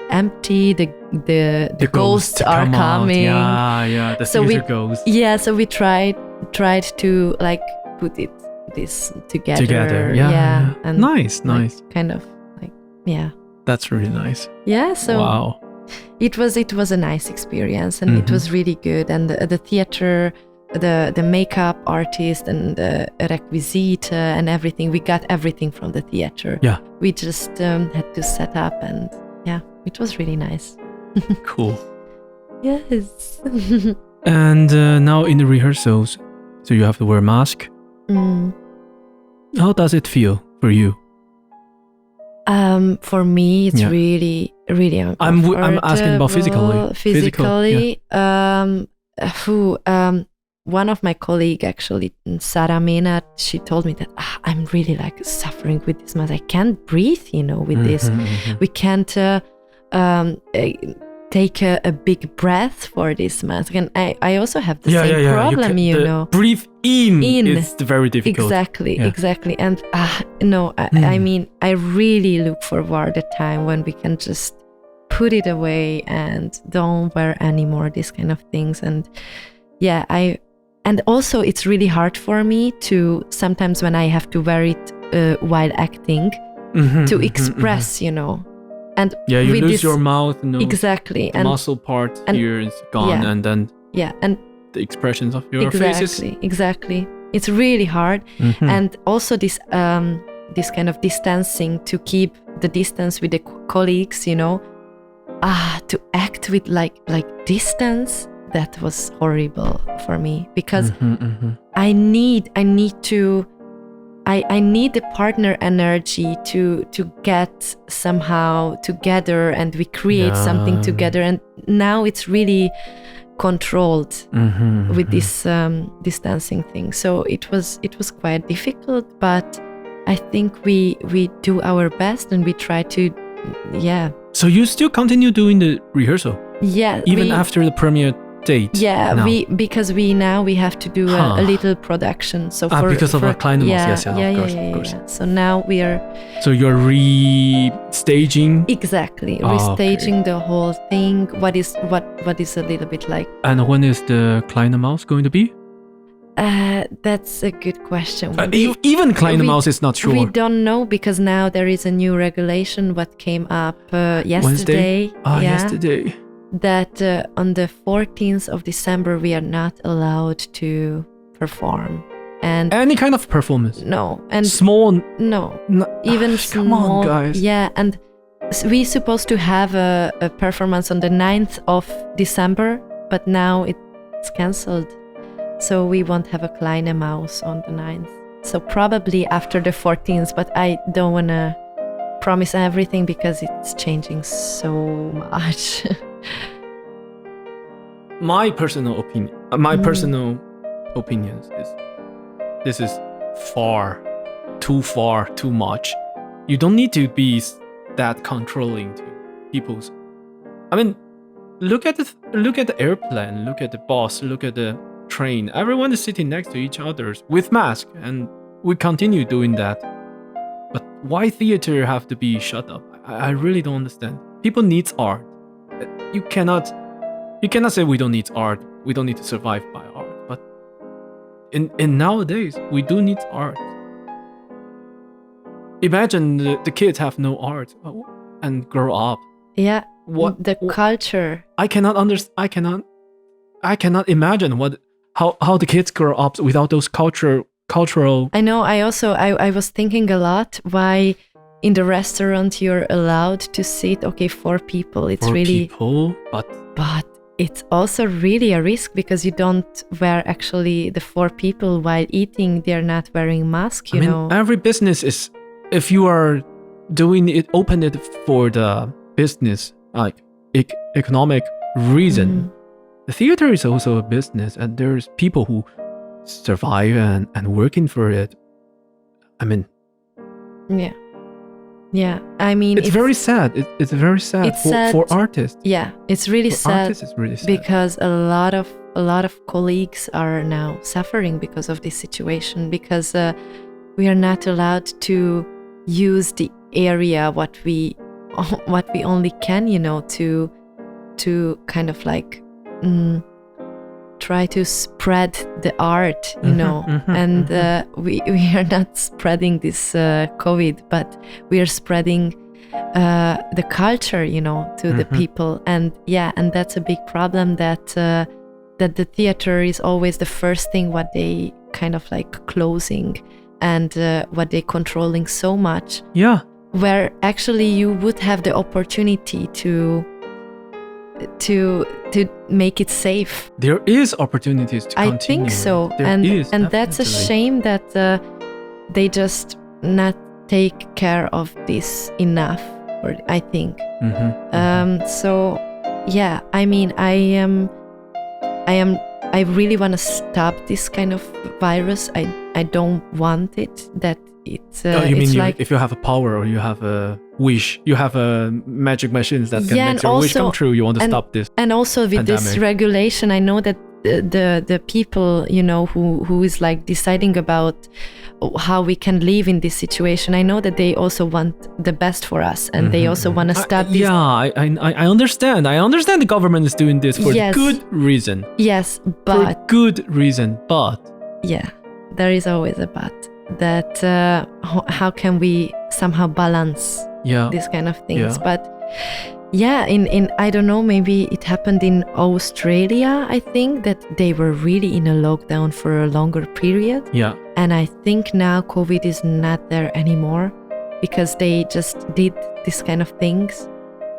empty, the ghosts are coming. Yeah, the theater ghosts. Yeah, so we tried to like put this together. Yeah. And nice. Kind of like, yeah. That's really nice. Yeah, so wow. It was a nice experience, and it was really good. And the theater, the makeup artist and the requisite and everything, we got everything from the theater. Yeah. We just had to set up, and yeah, it was really nice. Cool. Yes. And now in the rehearsals, so you have to wear a mask. How does it feel for you? For me, it's really, really uncomfortable. I'm asking about physically. One of my colleagues, actually, Sarah Mena, she told me that I'm really like suffering with this mask. I can't breathe, with this. We can't take a big breath for this mask. And I also have the same problem, Breathe in. It's very difficult. Exactly. And I mean, I really look forward to the time when we can just put it away and don't wear anymore these kind of things. And and also it's really hard for me to sometimes when I have to wear it while acting to express, And you lose your mouth, exactly, the muscle part here is gone, and then and the expressions of your faces. Exactly. It's really hard, and also this kind of distancing, to keep the distance with the colleagues, to act with like distance. That was horrible for me, because I need the partner energy to get somehow together, and we create something together. And now it's really controlled with this distancing thing. So it was quite difficult, but I think we do our best, and we try to, So you still continue doing the rehearsal? Yeah. Even after the premiere date? Yeah, because we have to do a little production. So because of our Kleine Maus, of course. So now we are. So you're restaging. Exactly, restaging the whole thing. What is a little bit like. And when is the Kleine Maus going to be? That's a good question. Even Kleine Maus is not sure. We don't know because now there is a new regulation what came up yesterday. Yesterday. That on the 14th of December we are not allowed to perform. And any kind of performance? No. And small? No. Even small. Come on, guys. Yeah, and we supposed to have a performance on the 9th of December, but now it's cancelled. So we won't have a Kleine Maus on the 9th. So probably after the 14th, but I don't want to promise everything because it's changing so much. My personal opinion is this is too much. You don't need to be that controlling to people's. I mean, look at the airplane, look at the bus, look at the train. Everyone is sitting next to each other with mask, and we continue doing that. But why theater have to be shut up? I really don't understand. People need art. You cannot say we don't need art. We don't need to survive by art. But in nowadays, we do need art. Imagine the kids have no art and grow up. Yeah. Culture. I cannot imagine how the kids grow up without those cultural. I know. I was thinking a lot why in the restaurant you're allowed to sit 4 people. It's really people, but it's also really a risk because you don't wear actually the 4 people while eating. They're not wearing mask. You know. Every business is, if you are doing it, open it for the business like economic reason. Mm-hmm. The theater is also a business, and there's people who survive and working for it. I mean, yeah. I mean, it's very sad. It's very sad for artists. Yeah, it's really sad. Artists, it's really sad because a lot of colleagues are now suffering because of this situation, because we are not allowed to use the area what we only can, to kind of like try to spread the art, and we are not spreading this COVID, but we are spreading the culture, to the people, and that's a big problem that the theater is always the first thing what they kind of like closing and what they controlling so much. Yeah. Where actually you would have the opportunity to make it safe. There is opportunities to continue. I think so. And that's a shame that they just not take care of this enough, or I think. So yeah, I mean, I really want to stop this kind of virus. I don't want it. That it's. You mean if you have a power or you have a wish, you have a magic machines that can make your wish come true. You want to stop this. And also with pandemic. This regulation, I know that the people who is like deciding about how we can live in this situation, I know that they also want the best for us, and they also want to stop this. Yeah, I understand. I understand the government is doing this for good reason. Yes, but for good reason. But yeah, there is always a but. That how can we somehow balance these kind of things? Yeah. But yeah, in I don't know, maybe it happened in Australia. I think that they were really in a lockdown for a longer period. Yeah. And I think now COVID is not there anymore because they just did this kind of things.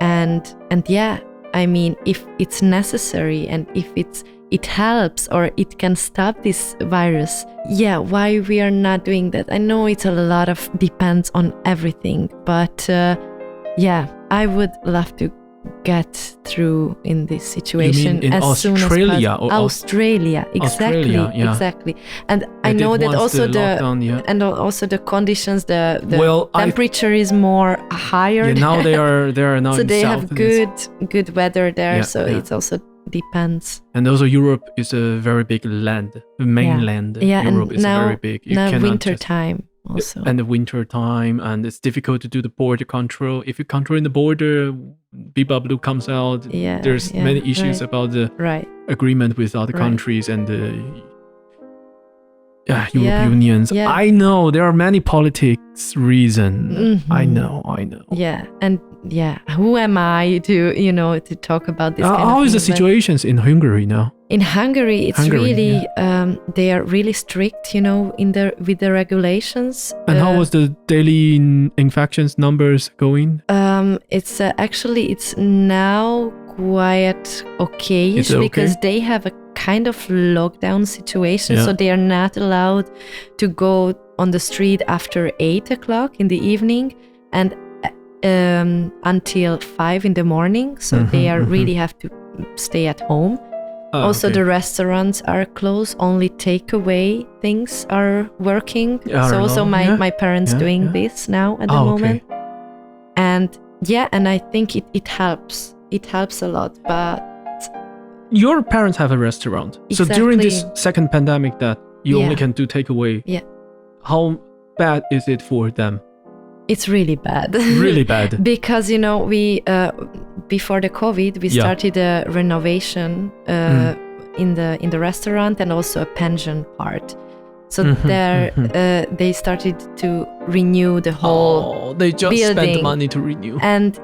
And yeah, I mean, if it's necessary and if it helps or it can stop this virus, why we are not doing that? I know it's a lot of depends on everything, but I would love to get through in this situation. You mean in as Australia? Soon as Australia, exactly, exactly. And I know that also and also the conditions, the temperature is more higher. Yeah, now they are now. So in they south have good weather there. It also depends. And also Europe is a very big land, mainland. Europe is very big. You now winter time. Also. And the winter time, and it's difficult to do the border control. If you control the border, Blue comes out. There's many issues about the agreement with other countries, and European unions. Yeah. I know there are many politics reasons. I know. Yeah, and who am I to talk about this? How is the situations in Hungary now? In Hungary, it's really they are really strict, with the regulations. And how was the daily infections numbers going? It's actually it's now quite okay because they have a kind of lockdown situation, so they are not allowed to go on the street after 8 o'clock in the evening and until 5 in the morning. So they are really have to stay at home. Also, the restaurants are closed. Only takeaway things are working. So also my parents doing this now at the moment. And and I think it helps. It helps a lot. But your parents have a restaurant. Exactly. So during this second pandemic that you only can do takeaway. Yeah. How bad is it for them? It's really bad. Really bad. Because we before the COVID we started a renovation in the restaurant and also a pension part. So they started to renew the whole they just building. spent money to renew. And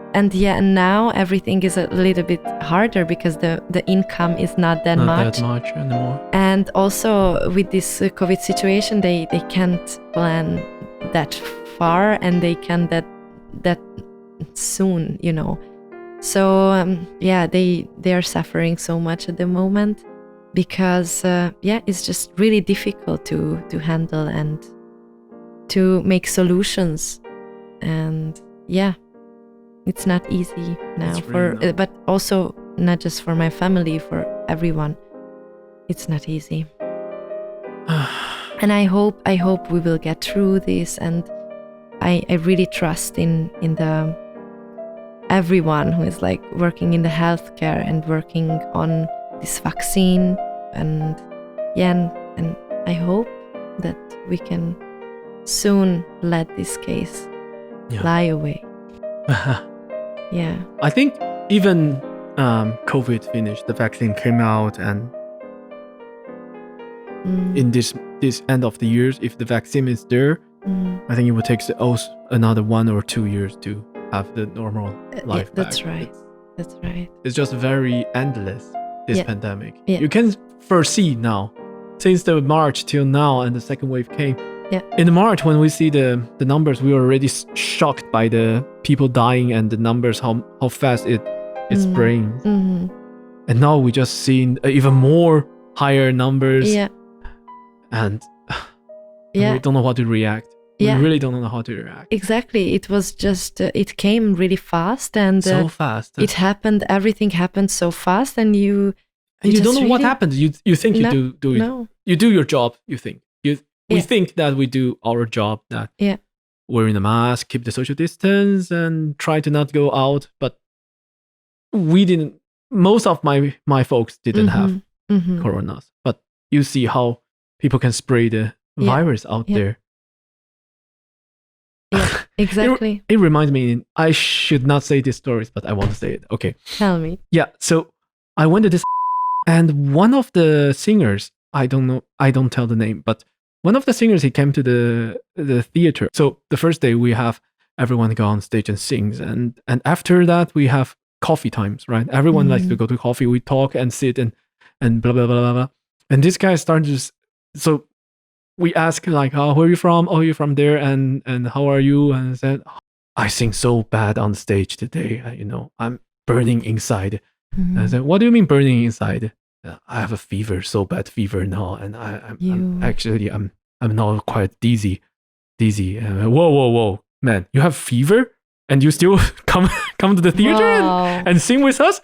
now everything is a little bit harder because the income is not that much anymore. And also with this COVID situation, they can't plan that far and they can that soon, So they are suffering so much at the moment because it's just really difficult to handle and to make solutions. And it's not easy now but also not just for my family, for everyone. It's not easy. And I hope we will get through this, and I really trust in the everyone who is like working in the healthcare and working on this vaccine, and I hope that we can soon let this case lie away. I think even COVID finished, the vaccine came out, and in this end of the years, if the vaccine is there, I think it will take another 1 or 2 years to have the normal life back. That's right. It's just very endless, this pandemic. You can foresee now, since the March till now and the second wave came. In March, when we see the numbers, we were already shocked by the people dying and the numbers, how fast it's spreading. And now we just seen even more higher numbers. And we don't know how to react. We really don't know how to react. Exactly. It was just, it came really fast, and so fast. It happened, everything happened so fast, and you don't know what happened. You think you do it. No. You do your job, you think. We think that we do our job, that wearing a mask, keep the social distance, and try to not go out. But we didn't, most of my folks didn't have coronas. But you see how people can spray the virus out there. Yeah, exactly. It reminds me, I should not say these stories, but I want to say it. Okay. Tell me. Yeah, so I went to this, and one of the singers, I don't tell the name, but one of the singers, he came to the theater. So the first day we have everyone go on stage and sings, and after that we have coffee times, right? Everyone likes to go to coffee. We talk and sit and blah blah blah blah blah. And this guy started so we ask like, "Oh, where are you from? Oh, you're from there, and how are you?" And I said, "I sing so bad on stage today. I'm burning inside." And I said, "What do you mean burning inside?" "I have a fever, so bad fever now, and I'm now quite dizzy. Whoa, man! You have fever, and you still come to the theater and sing with us?"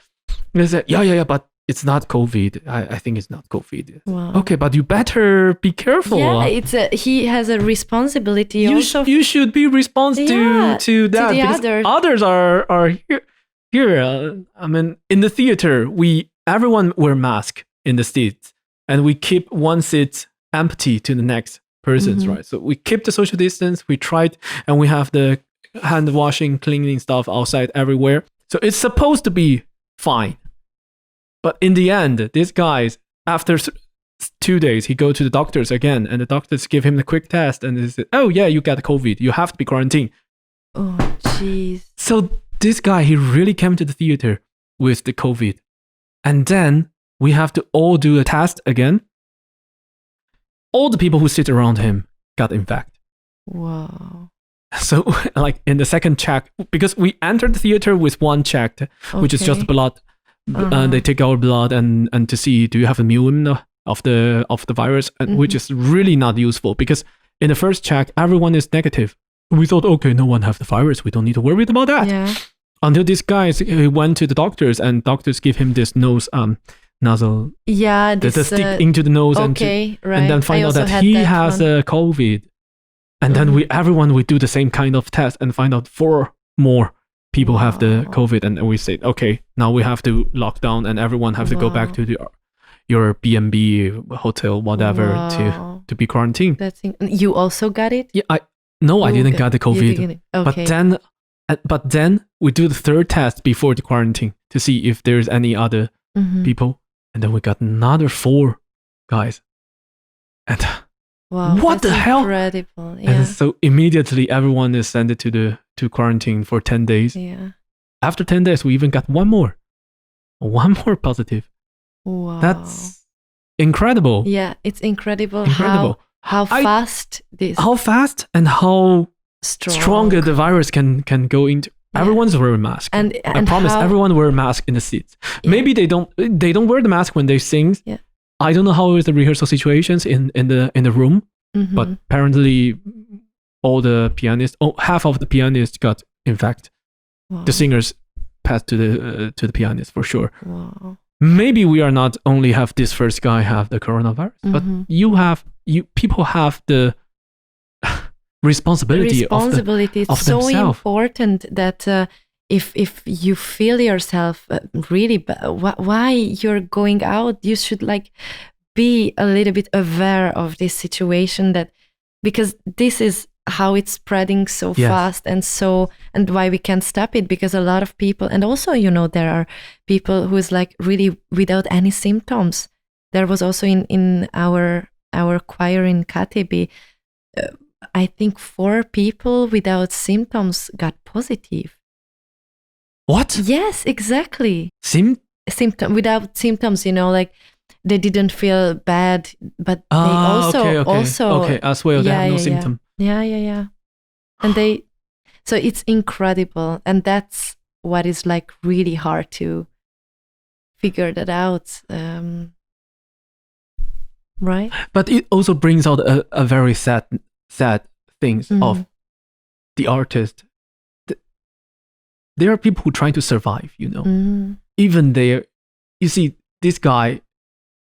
And I said, "Yeah, but it's not COVID. I think it's not COVID." Wow. Okay, but you better be careful. Yeah, he has a responsibility. You should be responsive to that. To the because others are here. I mean, in the theater, everyone wear mask in the seats, and we keep one seat empty to the next person's, right? So we keep the social distance. We tried, and we have the hand washing, cleaning stuff outside everywhere. So it's supposed to be fine. But in the end, these guys, after 2 days, he go to the doctors again, and the doctors give him a quick test, and they say, "Oh yeah, you got COVID. You have to be quarantined." Oh, jeez. So this guy, he really came to the theater with the COVID, and then we have to all do a test again. All the people who sit around him got infected. Wow. So, like in the second check, because we entered the theater with one check, which is just blood. They take our blood and to see, do you have immune of the virus, and which is really not useful, because in the first check everyone is negative. We thought, okay, no one have the virus, we don't need to worry about that. Yeah. Until this guy, he went to the doctors, and doctors give him this nose nozzle. Yeah, the stick into the nose, and then find out that he has a COVID. And then everyone do the same kind of test and find out 4 more people have the COVID, and we say, okay, now we have to lock down, and everyone have to go back to your B&B hotel, whatever, to be quarantined. You also got it? Yeah, I didn't get the COVID. Okay. But then we do the third test before the quarantine to see if there's any other people, and then we got another 4 guys. And what the hell? Incredible. Yeah. And so immediately everyone is sent to quarantine for 10 days. Yeah. After 10 days, we even got one more positive. Wow. That's incredible. Yeah, it's incredible. How fast and how stronger the virus can go into. Yeah. Everyone's wearing a mask. And I promise everyone wear a mask in the seats. Yeah. Maybe they don't wear the mask when they sing. Yeah. I don't know how is the rehearsal situations in the room, but apparently half of the pianists got infected. Wow. The singers passed to the pianist for sure. Wow. Maybe we are not only have this first guy have the coronavirus, but people have the responsibility of it's so themselves. Important that if you feel yourself really bad, why you're going out, you should be a little bit aware of this situation, that because this is how it's spreading so fast, and why we can't stop it, because a lot of people, and also there are people who is really without any symptoms. There was also in our choir in KTB, I think 4 people without symptoms got positive. What? Yes, exactly. Without symptoms, they didn't feel bad, but they also as well, they have no symptom. Yeah. And so it's incredible, and that's what is really hard to figure that out, right? But it also brings out a very sad things of the artist. There are people who try to survive, even there. You see, this guy,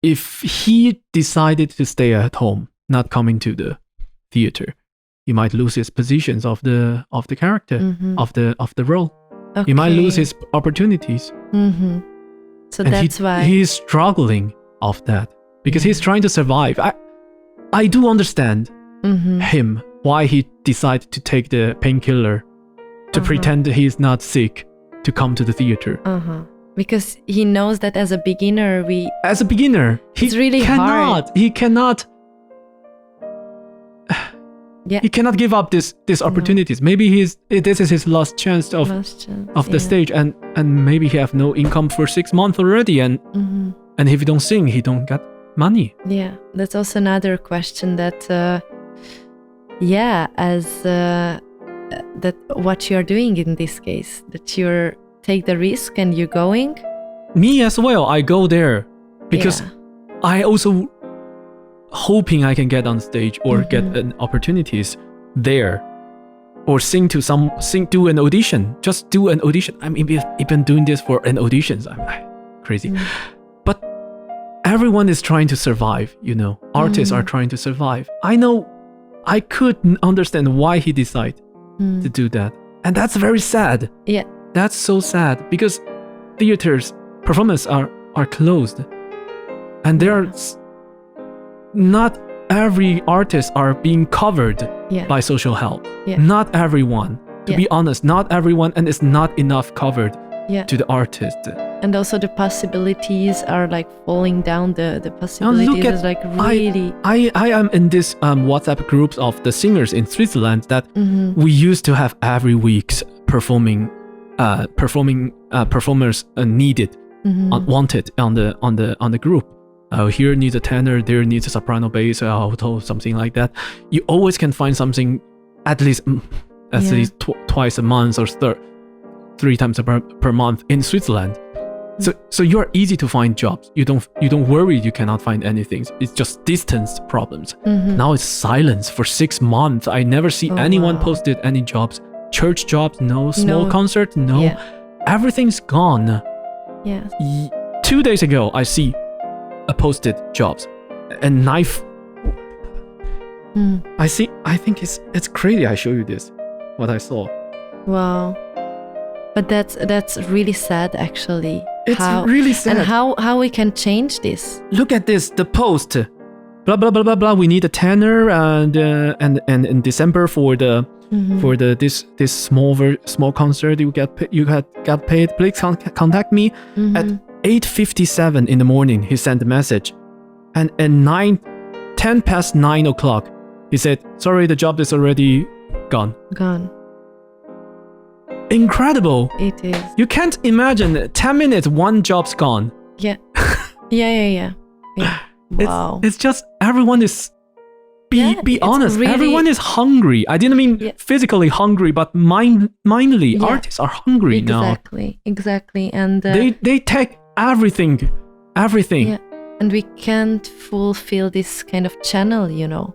if he decided to stay at home, not coming to the theater, he might lose his positions of the character, of the role. Okay. He might lose his opportunities. So that's why he's struggling of that, because he's trying to survive. I do understand him, why he decided to take the painkiller to pretend he's not sick to come to the theater. Because he knows that as a beginner, it's really hard. He cannot. He cannot give up these opportunities. Maybe this is his last chance of the stage, and maybe he have no income for 6 months already, and if he don't sing, he don't get money. Yeah, that's also another question that that what you're doing in this case, that you're take the risk and you're going. Me as well, I go there because I also hoping I can get on stage or get an opportunities there, or do an audition. Just do an audition. I mean, I've been doing this for an auditions. I'm crazy. But everyone is trying to survive, Artists are trying to survive. I know I couldn't understand why he decided to do that. And that's very sad. Yeah. That's so sad, because theaters, performances are closed. And there are not every artist are being covered by social help. Yeah. Not everyone. To be honest, not everyone, and it's not enough covered to the artist. And also the possibilities are like falling down. The possibilities is like really. I am in this WhatsApp groups of the singers in Switzerland that we used to have every week's performers needed, wanted on the group. Here needs a tenor, there needs a soprano, bass, alto, something like that. You always can find something at least twice a month or 3 times per month in Switzerland. So you are easy to find jobs. You don't worry you cannot find anything. It's just distance problems. Now it's silence for 6 months. I never see anyone posted any jobs. Church jobs, no. Small concert, no. Yeah. Everything's gone. Yes. 2 days ago, I see a posted jobs, a knife. I think it's crazy. I show you this, what I saw. Wow. But that's really sad, actually. It's really sad. And how we can change this? Look at this, the post. Blah blah blah blah blah. We need a tenor and in December for the this small concert you got paid. Please contact me at 8:57 in the morning. He sent a message, and at 10 past 9 o'clock, he said, "Sorry, the job is already gone." Incredible. It is. You can't imagine 10 minutes, one job's gone. Yeah. Yeah. Wow. It's just everyone is. Be honest. Really, everyone is hungry. I didn't mean physically hungry, but mindly. Yeah. Artists are hungry now. Exactly. And they take everything. Yeah. And we can't fulfill this kind of channel. You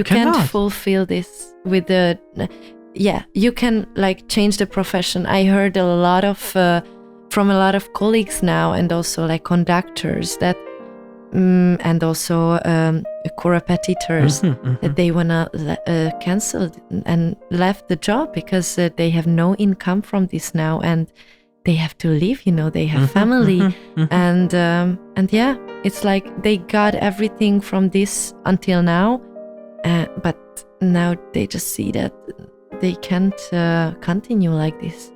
can't fulfill this with the. You can like change the profession. I heard a lot of from a lot of colleagues now, and also like conductors that, and also choreopetators that they wanna cancel and left the job because they have no income from this now, and they have to leave. They have family, and yeah, it's like they got everything from this until now, but now they just see that they can't continue like this.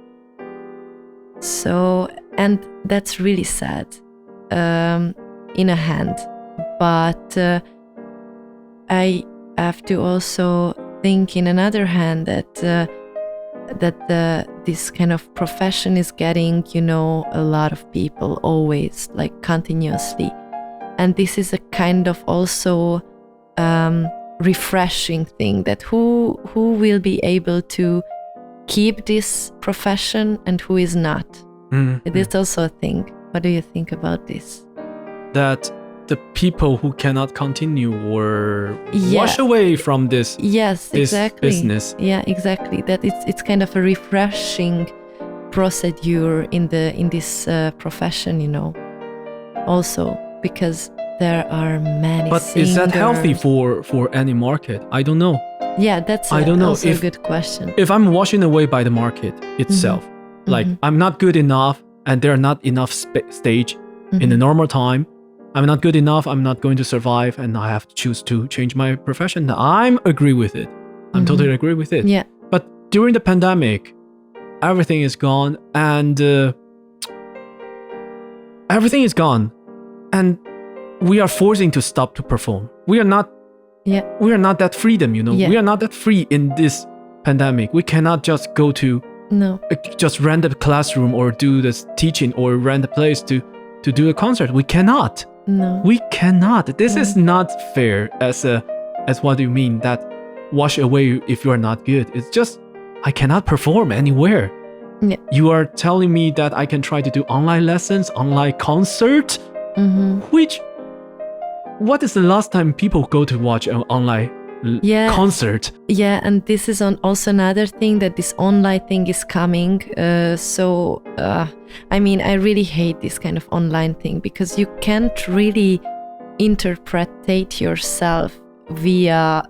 So, and that's really sad in a hand. But I have to also think in another hand that this kind of profession is getting, a lot of people always, like continuously. And this is a kind of also refreshing thing, that who will be able to keep this profession and who is not. It is also a thing. What do you think about this? That the people who cannot continue or wash away from this business. Yeah, exactly. That it's kind of a refreshing procedure in this profession, also because there are many But singers. Is that healthy for any market? I don't know. Yeah, that's also a good question. If I'm washing away by the market itself, like I'm not good enough and there are not enough stage in the normal time, I'm not good enough, I'm not going to survive, and I have to choose to change my profession, I'm agree with it. I'm totally agree with it. Yeah. But during the pandemic, everything is gone, and everything is gone, and we are forcing to stop to perform. We are not that freedom, We are not that free in this pandemic. We cannot just go to just rent a classroom or do this teaching or rent a place to do a concert. We cannot. No. We cannot. This is not fair as what you mean that wash away if you are not good. It's just I cannot perform anywhere. Yeah. You are telling me that I can try to do online lessons, online concert, what is the last time people go to watch an online concert? Yeah, and this is also another thing, that this online thing is coming. I really hate this kind of online thing, because you can't really interpretate yourself via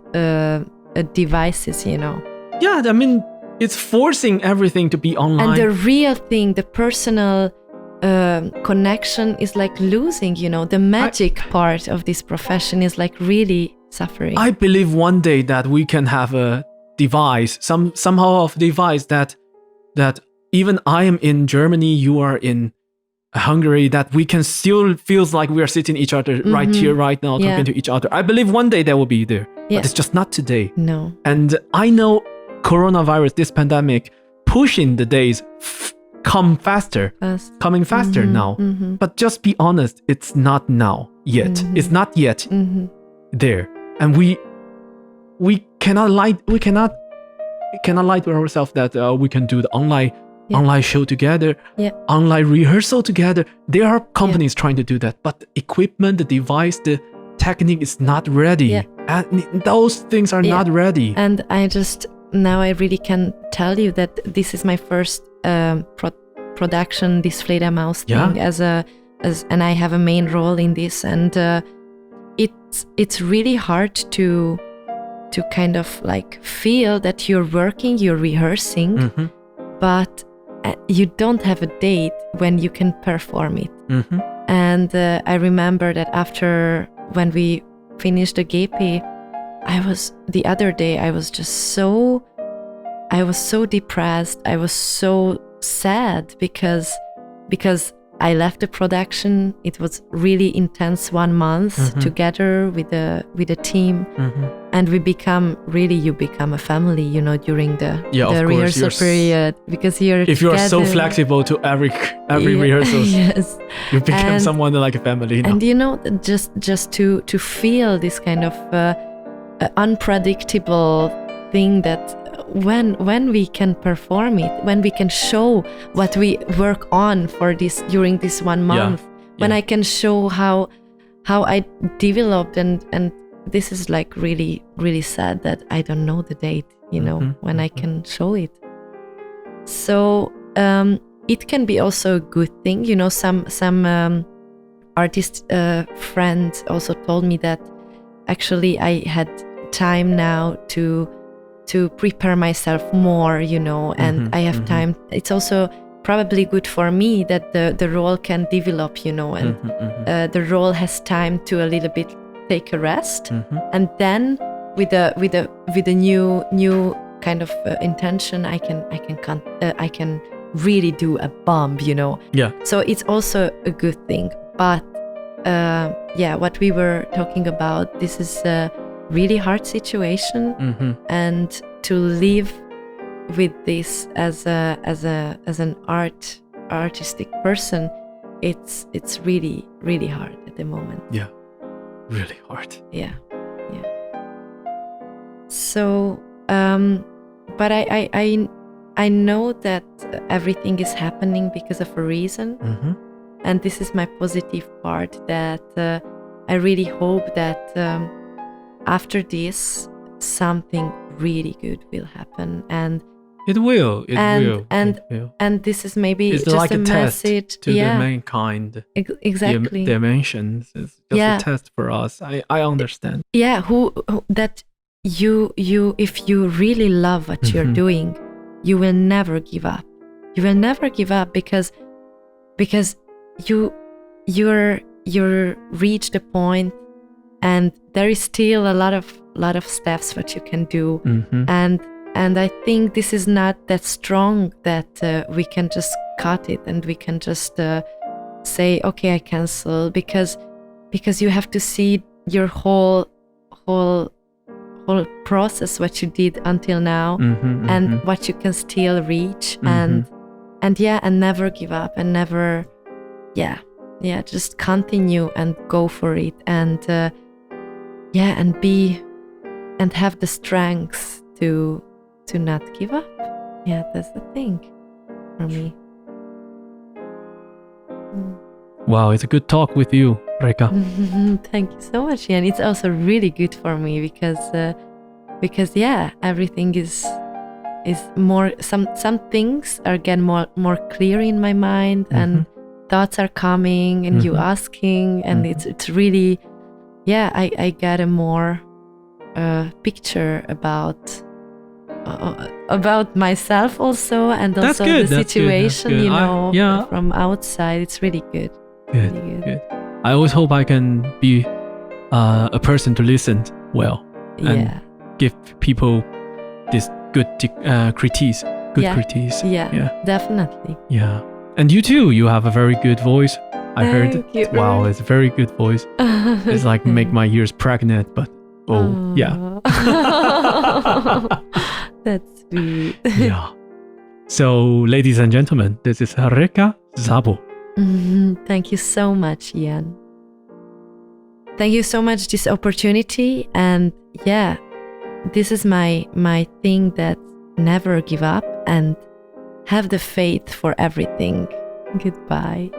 devices, Yeah, it's forcing everything to be online. And the real thing, the personal connection is like losing, the magic part of this profession is like really suffering. I believe one day that we can have a device, somehow of device that even I am in Germany, you are in Hungary that we can still feels like we are sitting each other right here, right now, talking to each other. I believe one day that will be there, but it's just not today. No. And I know coronavirus, this pandemic, pushing the days coming faster now. But just be honest, it's not now yet. It's not yet there, and we cannot lie to ourselves that we can do the online show together, online rehearsal together. There are companies trying to do that, but the equipment, the device, the technique is not ready, and those things are not ready. And now I really can tell you that this is my first production, this Fledermaus thing, and I have a main role in this, and it's really hard to kind of like feel that you're working, you're rehearsing, but you don't have a date when you can perform it. And I remember that when we finished the GP, the other day I was so depressed. I was so sad because I left the production. It was really intense 1 month together with the team, and you become a family, during the rehearsal period, because if you are so flexible to every rehearsal, you become someone like a family. And just to feel this kind of unpredictable thing, that when we can perform it, when we can show what we work on for this during this 1 month, when I can show how I developed, and this is like really, really sad that I don't know the date, when I can show it. So it can be also a good thing, some artist friends also told me that actually I had time now to prepare myself more, and I have time. It's also probably good for me that the role can develop, and the role has time to a little bit take a rest, and then with a new kind of intention, I can really do a bomb, So it's also a good thing. But what we were talking about, this is really hard situation, and to live with this as an artistic person, it's really, really hard at the moment. Really hard. So but I know that everything is happening because of a reason, and this is my positive part, that I really hope that after this, something really good will happen, and it will. And this is maybe it's just like a message test to the mankind. Exactly. The dimensions. It's just a test for us. I understand. Who that you if you really love what you're doing, you will never give up. You will never give up because you're reached a point, and there is still a lot of steps what you can do, and I think this is not that strong that we can just cut it and we can just say, okay, I cancel, because you have to see your whole process, what you did until now, and what you can still reach, and never give up, and never just continue and go for it, and and have the strength to not give up. That's the thing for me. Wow, it's a good talk with you, Réka. Thank you so much, Ian. It's also really good for me because everything is more, some things are getting more clear in my mind, and thoughts are coming, and you asking, and it's really, I get a more picture about myself also, and also the situation, from outside. It's really good. Good. I always hope I can be a person to listen well, and give people this good critiques. Yeah, definitely. Yeah. And you too, you have a very good voice. I heard. You. Wow, it's a very good voice. It's like make my ears pregnant, but yeah. That's sweet. Yeah. So, ladies and gentlemen, this is Réka Szabó. Thank you so much, Ian. Thank you so much this opportunity, and yeah, this is my thing, that never give up and have the faith for everything. Goodbye.